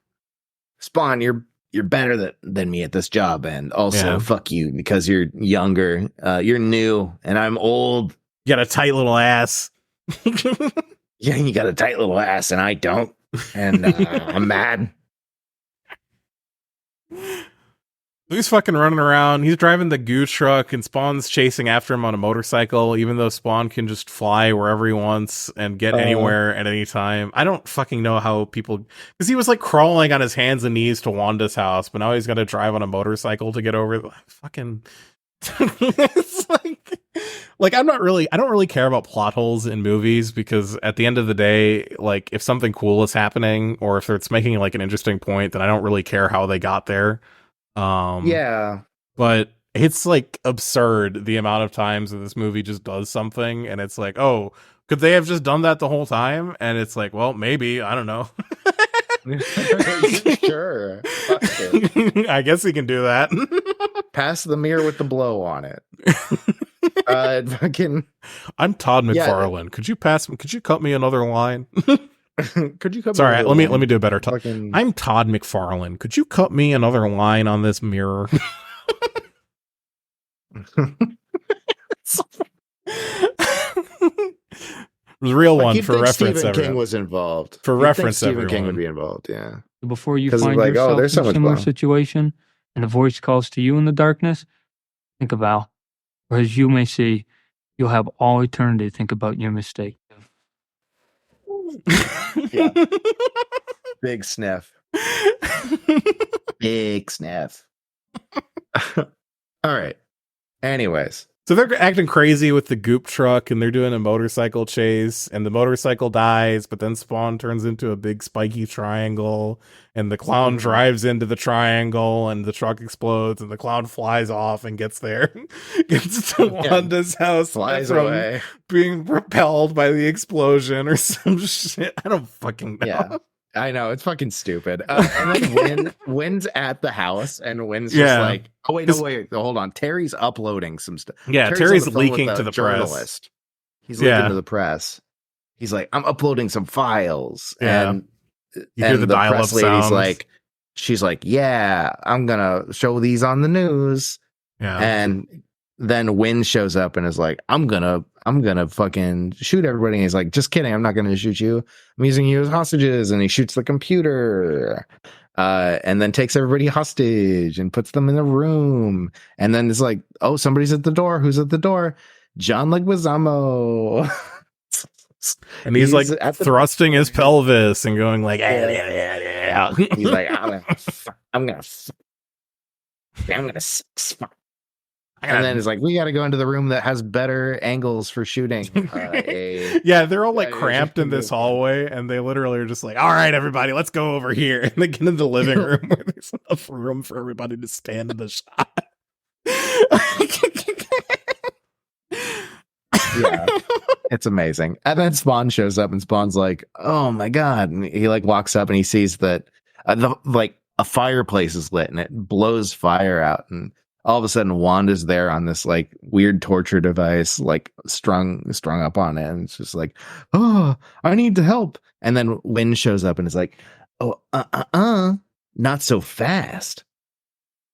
Speaker 2: Spawn, you're better than me at this job, and also fuck you because you're younger, you're new, and I'm old.
Speaker 1: You got a tight little ass.
Speaker 2: Yeah, you got a tight little ass, and I don't. And I'm mad.
Speaker 1: He's fucking running around. He's driving the goo truck, and Spawn's chasing after him on a motorcycle, even though Spawn can just fly wherever he wants and get anywhere at any time. I don't fucking know how people... Because he was like crawling on his hands and knees to Wanda's house, but now he's got to drive on a motorcycle to get over... Fucking... It's like I don't really care about plot holes in movies, because at the end of the day, like, if something cool is happening or if it's making like an interesting point, then I don't really care how they got there. But it's like absurd the amount of times that this movie just does something and it's like, oh, could they have just done that the whole time? And it's like, well, maybe, I don't know.
Speaker 2: Sure.
Speaker 1: I guess he can do that.
Speaker 2: Pass the mirror with the blow on it. Fucking.
Speaker 1: I'm Todd McFarlane. Could you cut me another line?
Speaker 2: Could you cut?
Speaker 1: Sorry, let me do a better talk. I'm Todd McFarlane. Could you cut me another line on this mirror? It was a real one for reference.
Speaker 2: Stephen King was involved.
Speaker 1: For reference,
Speaker 2: Stephen King would be involved. Yeah.
Speaker 3: Before you find yourself in a similar situation, and a voice calls to you in the darkness, think of Al. Or as you may see, you'll have all eternity to think about your mistake.
Speaker 2: Yeah. Big sniff. Big sniff. All right. Anyways,
Speaker 1: So they're acting crazy with the goop truck, and they're doing a motorcycle chase, and the motorcycle dies, but then Spawn turns into a big spiky triangle, and the clown drives into the triangle, and the truck explodes, and the clown flies off and gets there, gets to Wanda's house,
Speaker 2: flies away,
Speaker 1: being propelled by the explosion or some shit. I don't fucking know.
Speaker 2: Yeah. I know, it's fucking stupid. And then Wynn's at the house, and Wynn's just like, oh, wait, hold on. Terry's uploading some stuff.
Speaker 1: Yeah, Terry's leaking to the press.
Speaker 2: He's leaking to the press. He's like, I'm uploading some files.
Speaker 1: Yeah.
Speaker 2: And,
Speaker 1: you hear the
Speaker 2: press lady's
Speaker 1: sounds.
Speaker 2: like, she's like, yeah, I'm going to show these on the news.
Speaker 1: Yeah.
Speaker 2: And then Wynn shows up and is like, I'm gonna fucking shoot everybody. And he's like, just kidding, I'm not gonna shoot you. I'm using you as hostages. And he shoots the computer, and then takes everybody hostage and puts them in a room. And then it's like, oh, somebody's at the door. Who's at the door? John Leguizamo.
Speaker 1: And he's like thrusting his pelvis and going like,
Speaker 2: he's like, I'm gonna and then it's like, we got to go into the room that has better angles for shooting.
Speaker 1: Yeah, they're all like cramped in this hallway, and they literally are just like, all right, everybody, let's go over here. And they get into the living room where there's enough room for everybody to stand in the shot.
Speaker 2: Yeah, it's amazing. And then Spawn shows up, and Spawn's like, oh my God. And he like walks up and he sees that like a fireplace is lit and it blows fire out. And all of a sudden Wanda's there on this like weird torture device, like strung up on it. And it's just like, oh, I need to help. And then Wynn shows up and is like, oh, not so fast.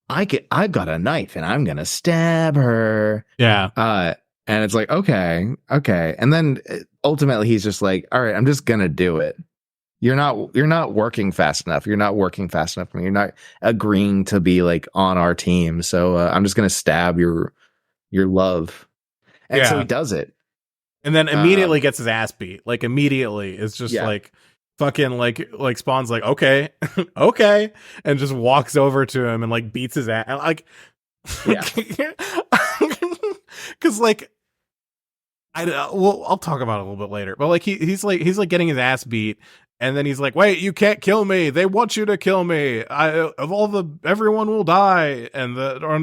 Speaker 2: I've got a knife and I'm going to stab her.
Speaker 1: Yeah.
Speaker 2: And it's like, okay. And then ultimately he's just like, all right, I'm just going to do it. You're not working fast enough. You're not working fast enough for me. You're not agreeing to be like on our team. So I'm just gonna stab your love. And so he does it.
Speaker 1: And then immediately gets his ass beat. Like immediately. It's just like fucking like Spawn's like, okay, okay, and just walks over to him and like beats his ass. Like, yeah, because like. I'll talk about it a little bit later. But like he's getting his ass beat, and then he's like, "Wait, you can't kill me. They want you to kill me. Everyone will die, and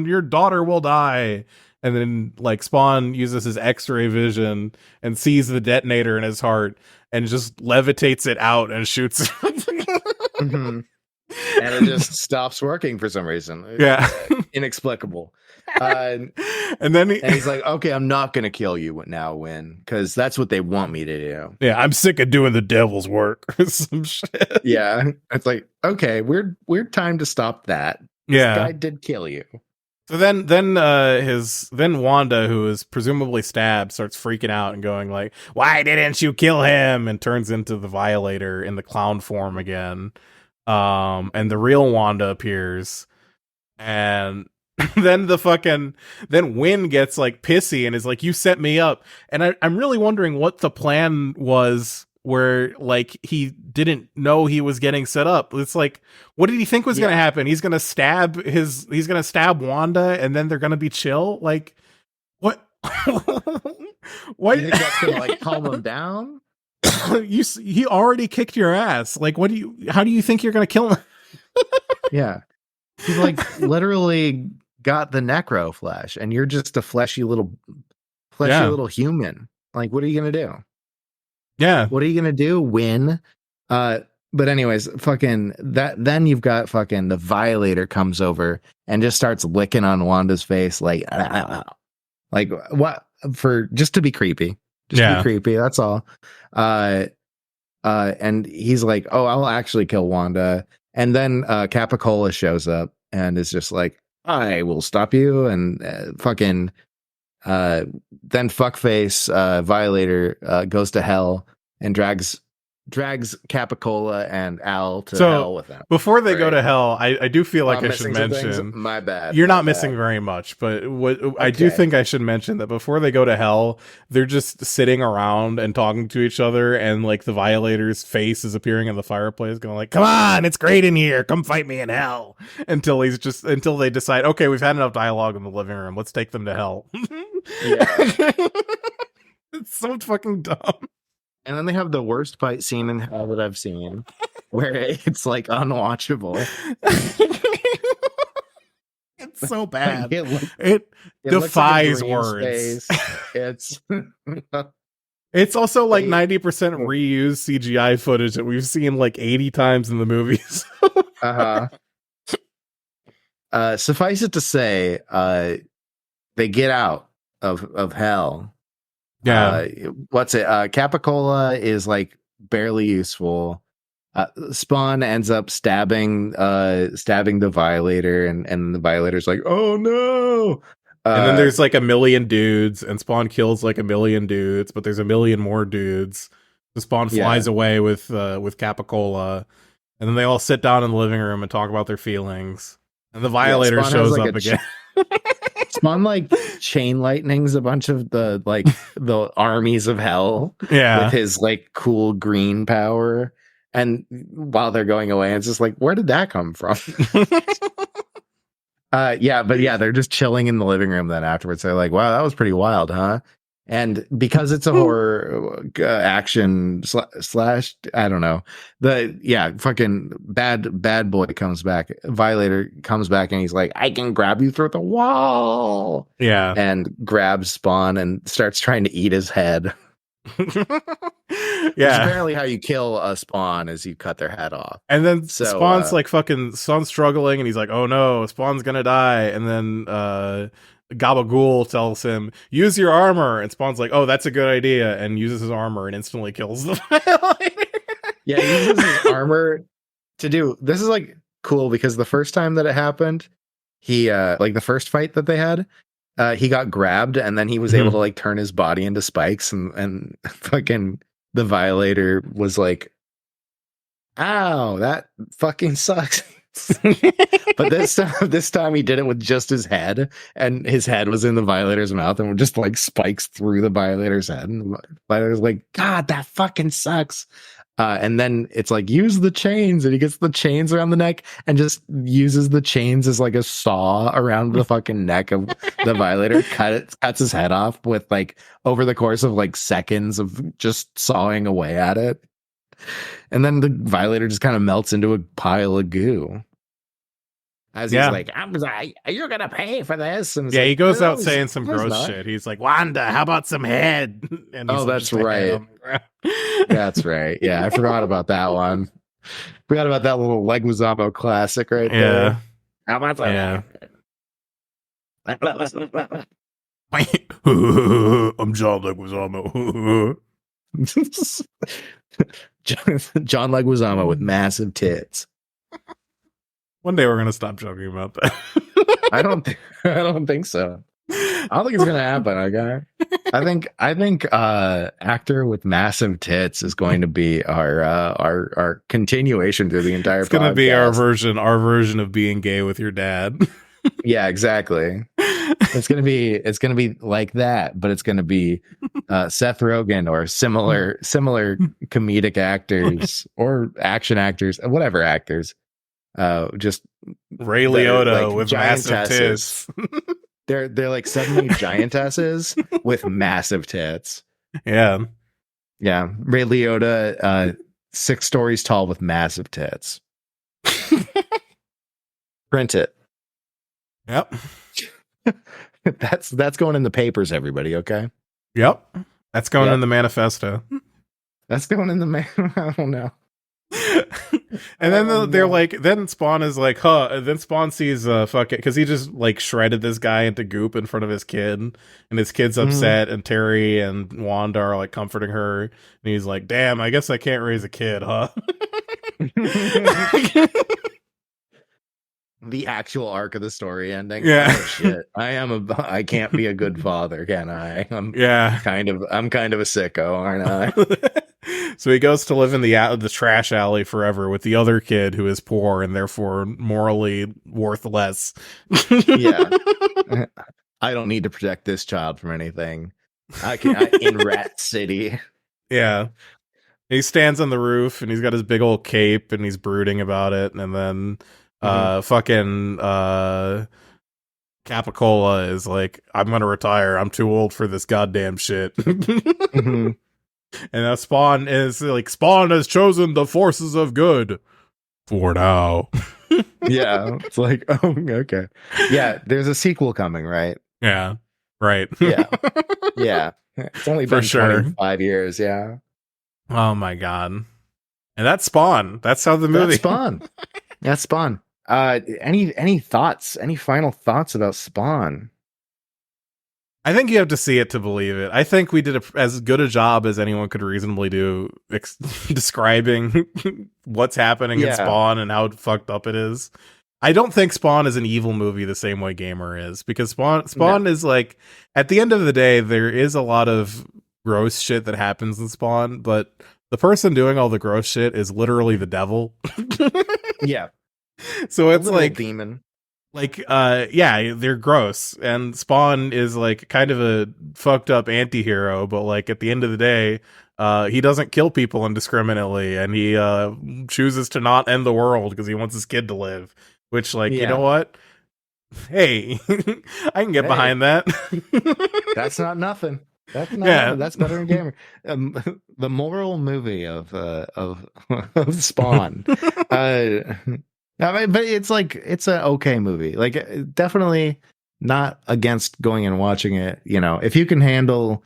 Speaker 1: your daughter will die." And then like Spawn uses his X-ray vision and sees the detonator in his heart and just levitates it out and shoots it.
Speaker 2: Mm-hmm. And it just stops working for some reason.
Speaker 1: Yeah,
Speaker 2: inexplicable.
Speaker 1: And then
Speaker 2: he's like, okay, I'm not gonna kill you now, Wynn, because that's what they want me to do.
Speaker 1: Yeah, I'm sick of doing the devil's work or some shit.
Speaker 2: Yeah, it's like, okay, weird time to stop that. This guy did kill you.
Speaker 1: So then Wanda, who is presumably stabbed, starts freaking out and going like, "Why didn't you kill him?" and turns into the Violator in the clown form again. And the real Wanda appears, and then Wynn gets like pissy and is like, "You set me up." And I'm really wondering what the plan was, where like he didn't know he was getting set up. It's like, what did he think was going to happen? He's going to stab Wanda, and then they're going to be chill. Like, what? What?
Speaker 2: You think that's going to like calm him down?
Speaker 1: He already kicked your ass. Like, how do you think you're going to kill him?
Speaker 2: Yeah. He's like literally got the necroflesh, and you're just a fleshy little human. Like, what are you going to do?
Speaker 1: Yeah.
Speaker 2: What are you going to do? Win? But anyways, fucking that, then you've got fucking the Violator comes over and just starts licking on Wanda's face. Like what, for just to be creepy, be creepy. That's all. And he's like, oh, I'll actually kill Wanda. And then Capicola shows up and is just like, I will stop you. And then fuckface Violator goes to hell and drags Capicola and Al to hell with them.
Speaker 1: Before they go to hell, I do feel like I should mention,
Speaker 2: my bad.
Speaker 1: You're not missing very much, but I do think I should mention that before they go to hell, they're just sitting around and talking to each other, and like the Violator's face is appearing in the fireplace, going like, "Come on, it's great in here. Come fight me in hell." Until they decide, okay, we've had enough dialogue in the living room. Let's take them to hell. It's so fucking dumb.
Speaker 2: And then they have the worst fight scene in hell that I've seen, where it's like unwatchable.
Speaker 1: It's so bad.
Speaker 2: Like,
Speaker 1: it defies like words. It's also like 90% reused CGI footage that we've seen like 80 times in the movies.
Speaker 2: Suffice it to say, they get out of hell.
Speaker 1: Yeah.
Speaker 2: What's it? Capicola is like barely useful. Spawn ends up stabbing the Violator, and the Violator's like, oh no.
Speaker 1: And then there's like a million dudes, and Spawn kills like a million dudes, but there's a million more dudes. The Spawn flies away with Capicola, and then they all sit down in the living room and talk about their feelings. And the Violator shows up again.
Speaker 2: Spawn like chain lightnings a bunch of the armies of hell with his like cool green power. And while they're going away, it's just like, where did that come from? They're just chilling in the living room then afterwards. They're like, wow, that was pretty wild, huh? And because it's a horror action slash, I don't know, fucking bad boy comes back. Violator comes back and he's like, I can grab you through the wall.
Speaker 1: Yeah.
Speaker 2: And grabs Spawn and starts trying to eat his head.
Speaker 1: Yeah.
Speaker 2: Apparently how you kill a Spawn is you cut their head off.
Speaker 1: And then Spawn's Spawn's struggling and he's like, oh no, Spawn's gonna die. And then Gabagool tells him, use your armor. And Spawn's like, oh, that's a good idea. And uses his armor and instantly kills the Violator.
Speaker 2: Yeah, he uses his armor to do. This is like cool because the first time that it happened, he like the first fight that they had, he got grabbed and then he was able to like turn his body into spikes and fucking the Violator was like, ow, that fucking sucks. But this time he did it with just his head, and his head was in the Violator's mouth and just like spikes through the Violator's head. And the Violator's like, God, that fucking sucks. And then it's like, use the chains, and he gets the chains around the neck and just uses the chains as like a saw around the fucking neck of the Violator, cuts his head off with like over the course of like seconds of just sawing away at it. And then the Violator just kind of melts into a pile of goo. As he's like, you're gonna pay for this. And
Speaker 1: he goes out saying some gross shit. He's like, Wanda, how about some head? And
Speaker 2: that's right. That's right. Yeah, I forgot about that one. Forgot about that little Leguizamo classic right there. How about that?
Speaker 1: I'm John Leguizamo.
Speaker 2: John Leguizamo with massive tits.
Speaker 1: One day we're gonna stop joking about that.
Speaker 2: I don't think so. I don't think it's gonna happen. Okay. I think actor with massive tits is going to be our continuation through the entire.
Speaker 1: It's gonna be our version of being gay with your dad.
Speaker 2: Yeah, exactly. It's gonna be like that, but it's gonna be Seth Rogen or similar comedic actors or action actors, whatever actors. Just
Speaker 1: Ray Liotta with massive tits.
Speaker 2: They're like suddenly giantesses with massive tits.
Speaker 1: Yeah.
Speaker 2: Ray Liotta, 6 stories tall with massive tits. Print it.
Speaker 1: Yep.
Speaker 2: That's going in the papers, everybody. Okay.
Speaker 1: Yep. That's going in the manifesto.
Speaker 2: That's going in the I don't know.
Speaker 1: And then they're like, then Spawn is like, huh? And then Spawn sees fuck it, because he just like shredded this guy into goop in front of his kid, and his kid's upset, and Terry and Wanda are like comforting her, and he's like, damn, I guess I can't raise a kid, huh?
Speaker 2: The actual arc of the story ending.
Speaker 1: Yeah.
Speaker 2: Oh, shit. I can't be a good father, can I? I'm kind of a sicko, aren't I?
Speaker 1: So he goes to live in the trash alley forever with the other kid who is poor and therefore morally worthless.
Speaker 2: Yeah. I don't need to protect this child from anything. In Rat City.
Speaker 1: Yeah. He stands on the roof and he's got his big old cape and he's brooding about it, and then Capicola is like, I'm gonna retire. I'm too old for this goddamn shit.
Speaker 2: Mhm.
Speaker 1: And Spawn is like, Spawn has chosen the forces of good for now.
Speaker 2: Yeah, it's like, oh, okay. Yeah, there's a sequel coming, right?
Speaker 1: Yeah, right.
Speaker 2: Yeah. Yeah. It's only
Speaker 1: For
Speaker 2: been
Speaker 1: sure.
Speaker 2: 25 years, yeah.
Speaker 1: Oh my god. And that's Spawn. That's how the movie.
Speaker 2: That's Spawn. That's Spawn. Any thoughts? Any final thoughts about Spawn?
Speaker 1: I think you have to see it to believe it. I think we did as good a job as anyone could reasonably do describing what's happening in Spawn and how fucked up it is. I don't think Spawn is an evil movie the same way Gamer is, because Spawn is like, at the end of the day, there is a lot of gross shit that happens in Spawn, but the person doing all the gross shit is literally the devil.
Speaker 2: Yeah.
Speaker 1: So it's like
Speaker 2: demon.
Speaker 1: Like, yeah, they're gross, and Spawn is like kind of a fucked up anti-hero, but like at the end of the day, he doesn't kill people indiscriminately, and he chooses to not end the world because he wants his kid to live. Which, like, you know what? Hey, I can get behind that.
Speaker 2: That's not nothing. That's not nothing. That's better than Gamer. The moral movie of Spawn. I mean, but it's like, it's an okay movie. Like, definitely not against going and watching it. You know, if you can handle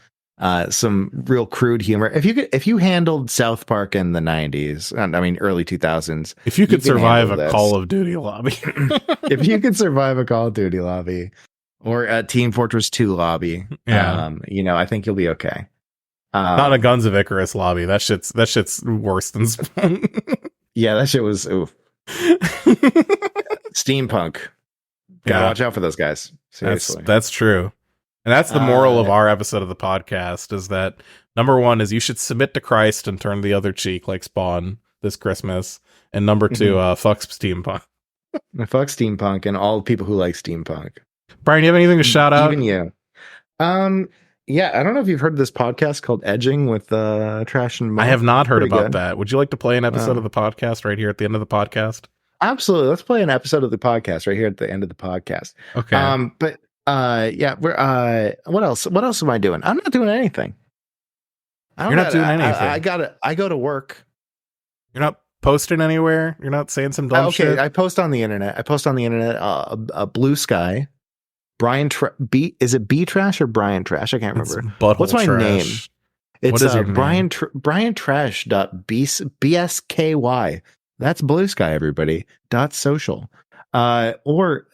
Speaker 2: some real crude humor, if you handled South Park in the 90s, I mean early 2000s,
Speaker 1: if you could survive a Call of Duty lobby,
Speaker 2: if you could survive a Call of Duty lobby or a Team Fortress 2 lobby, you know, I think you'll be okay.
Speaker 1: Not a Guns of Icarus lobby. That shit's worse than Spawn.
Speaker 2: Yeah, that shit was oof. Steampunk. Gotta watch out for those guys. Seriously.
Speaker 1: That's true. And that's the moral of our episode of the podcast, is that number one is you should submit to Christ and turn the other cheek like Spawn this Christmas. And number two, fuck steampunk.
Speaker 2: Fuck steampunk and all people who like steampunk.
Speaker 1: Brian, you have anything to shout out?
Speaker 2: Even you. Yeah, I don't know if you've heard of this podcast called Edging with Trash and Mo.
Speaker 1: I have not heard about that. Would you like to play an episode of the podcast right here at the end of the podcast?
Speaker 2: Absolutely. Let's play an episode of the podcast right here at the end of the podcast.
Speaker 1: Okay.
Speaker 2: But yeah, we're what else? What else am I doing? I'm not doing anything.
Speaker 1: You're not doing anything.
Speaker 2: I go to work.
Speaker 1: You're not posting anywhere? You're not saying some dumb shit?
Speaker 2: I post on the internet. A Blue Sky. Is it B Trash or Brian Trash? I can't remember. What's my name? It's
Speaker 1: what is your name?
Speaker 2: Brian Trash BSKY. That's Blue Sky, everybody. .social. Or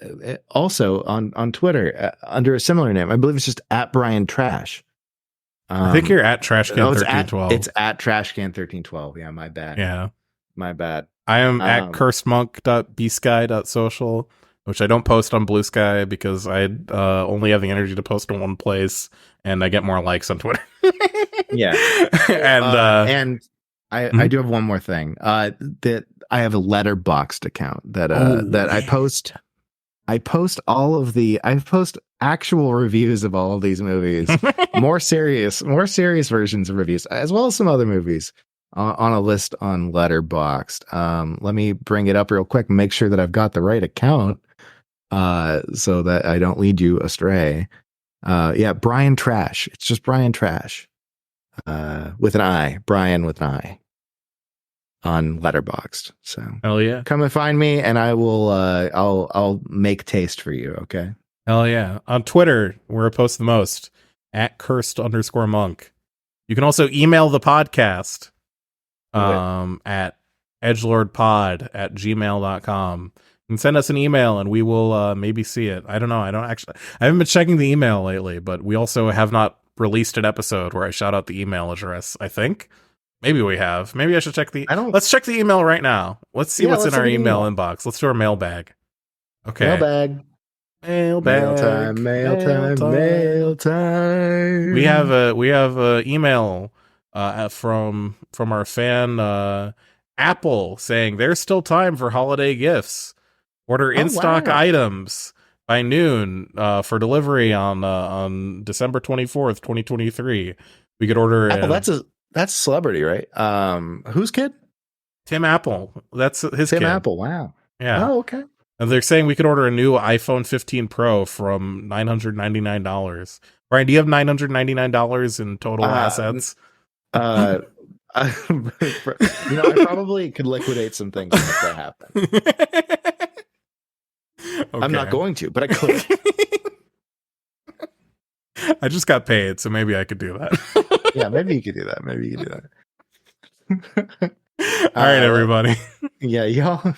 Speaker 2: also on Twitter under a similar name. I believe it's just at Brian Trash.
Speaker 1: I think you're at Trashcan1312.
Speaker 2: It's at Trashcan1312. Yeah, my bad.
Speaker 1: Yeah.
Speaker 2: My bad.
Speaker 1: I am at cursedmonk.bsky.social, which I don't post on Blue Sky because I only have the energy to post in one place, and I get more likes on Twitter.
Speaker 2: Yeah. And I do have one more thing. That I have a Letterboxd account that I post. I post actual reviews of all of these movies, more serious versions of reviews, as well as some other movies on a list on Letterboxd. Let me bring it up real quick and make sure that I've got the right account, so that I don't lead you astray. Yeah, Brian Trash. It's just Brian Trash, with an I. Brian with an I. On Letterboxd. So
Speaker 1: hell yeah,
Speaker 2: come and find me and I will I'll make taste for you. Okay,
Speaker 1: hell yeah. On Twitter, where I post the most, at cursed_monk. You can also email the podcast at edgelordpod@gmail.com. You can send us an email and we will maybe see it. I don't know. I haven't been checking the email lately, but we also have not released an episode where I shout out the email address, I think. Maybe we have. Maybe I should check let's check the email right now. Let's see what's in our email inbox. Let's do our mailbag. Okay. Mailbag.
Speaker 2: Mail time.
Speaker 1: We have a email from our fan Apple saying there's still time for holiday gifts. Order in-stock items by noon for delivery on December 24th, 2023. We could order
Speaker 2: Apple. That's a celebrity, right? Whose kid?
Speaker 1: Tim Apple. That's his
Speaker 2: Tim
Speaker 1: kid.
Speaker 2: Apple. Wow.
Speaker 1: Yeah.
Speaker 2: Oh, okay.
Speaker 1: And they're saying we could order a new iPhone 15 Pro from $999. Brian, do you have $999 in total assets?
Speaker 2: I probably could liquidate some things to make that happen. Okay. I'm not going to, but I could.
Speaker 1: I just got paid, so maybe I could do that.
Speaker 2: Yeah, maybe you could do that.
Speaker 1: All right, everybody.
Speaker 2: Yeah, y'all.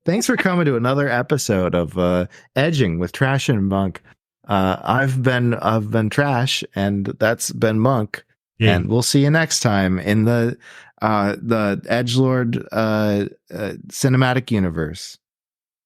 Speaker 2: Thanks for coming to another episode of Edging with Trash and Monk. I've been Trash, and that's been Monk. Yeah. And we'll see you next time in the Edgelord cinematic universe.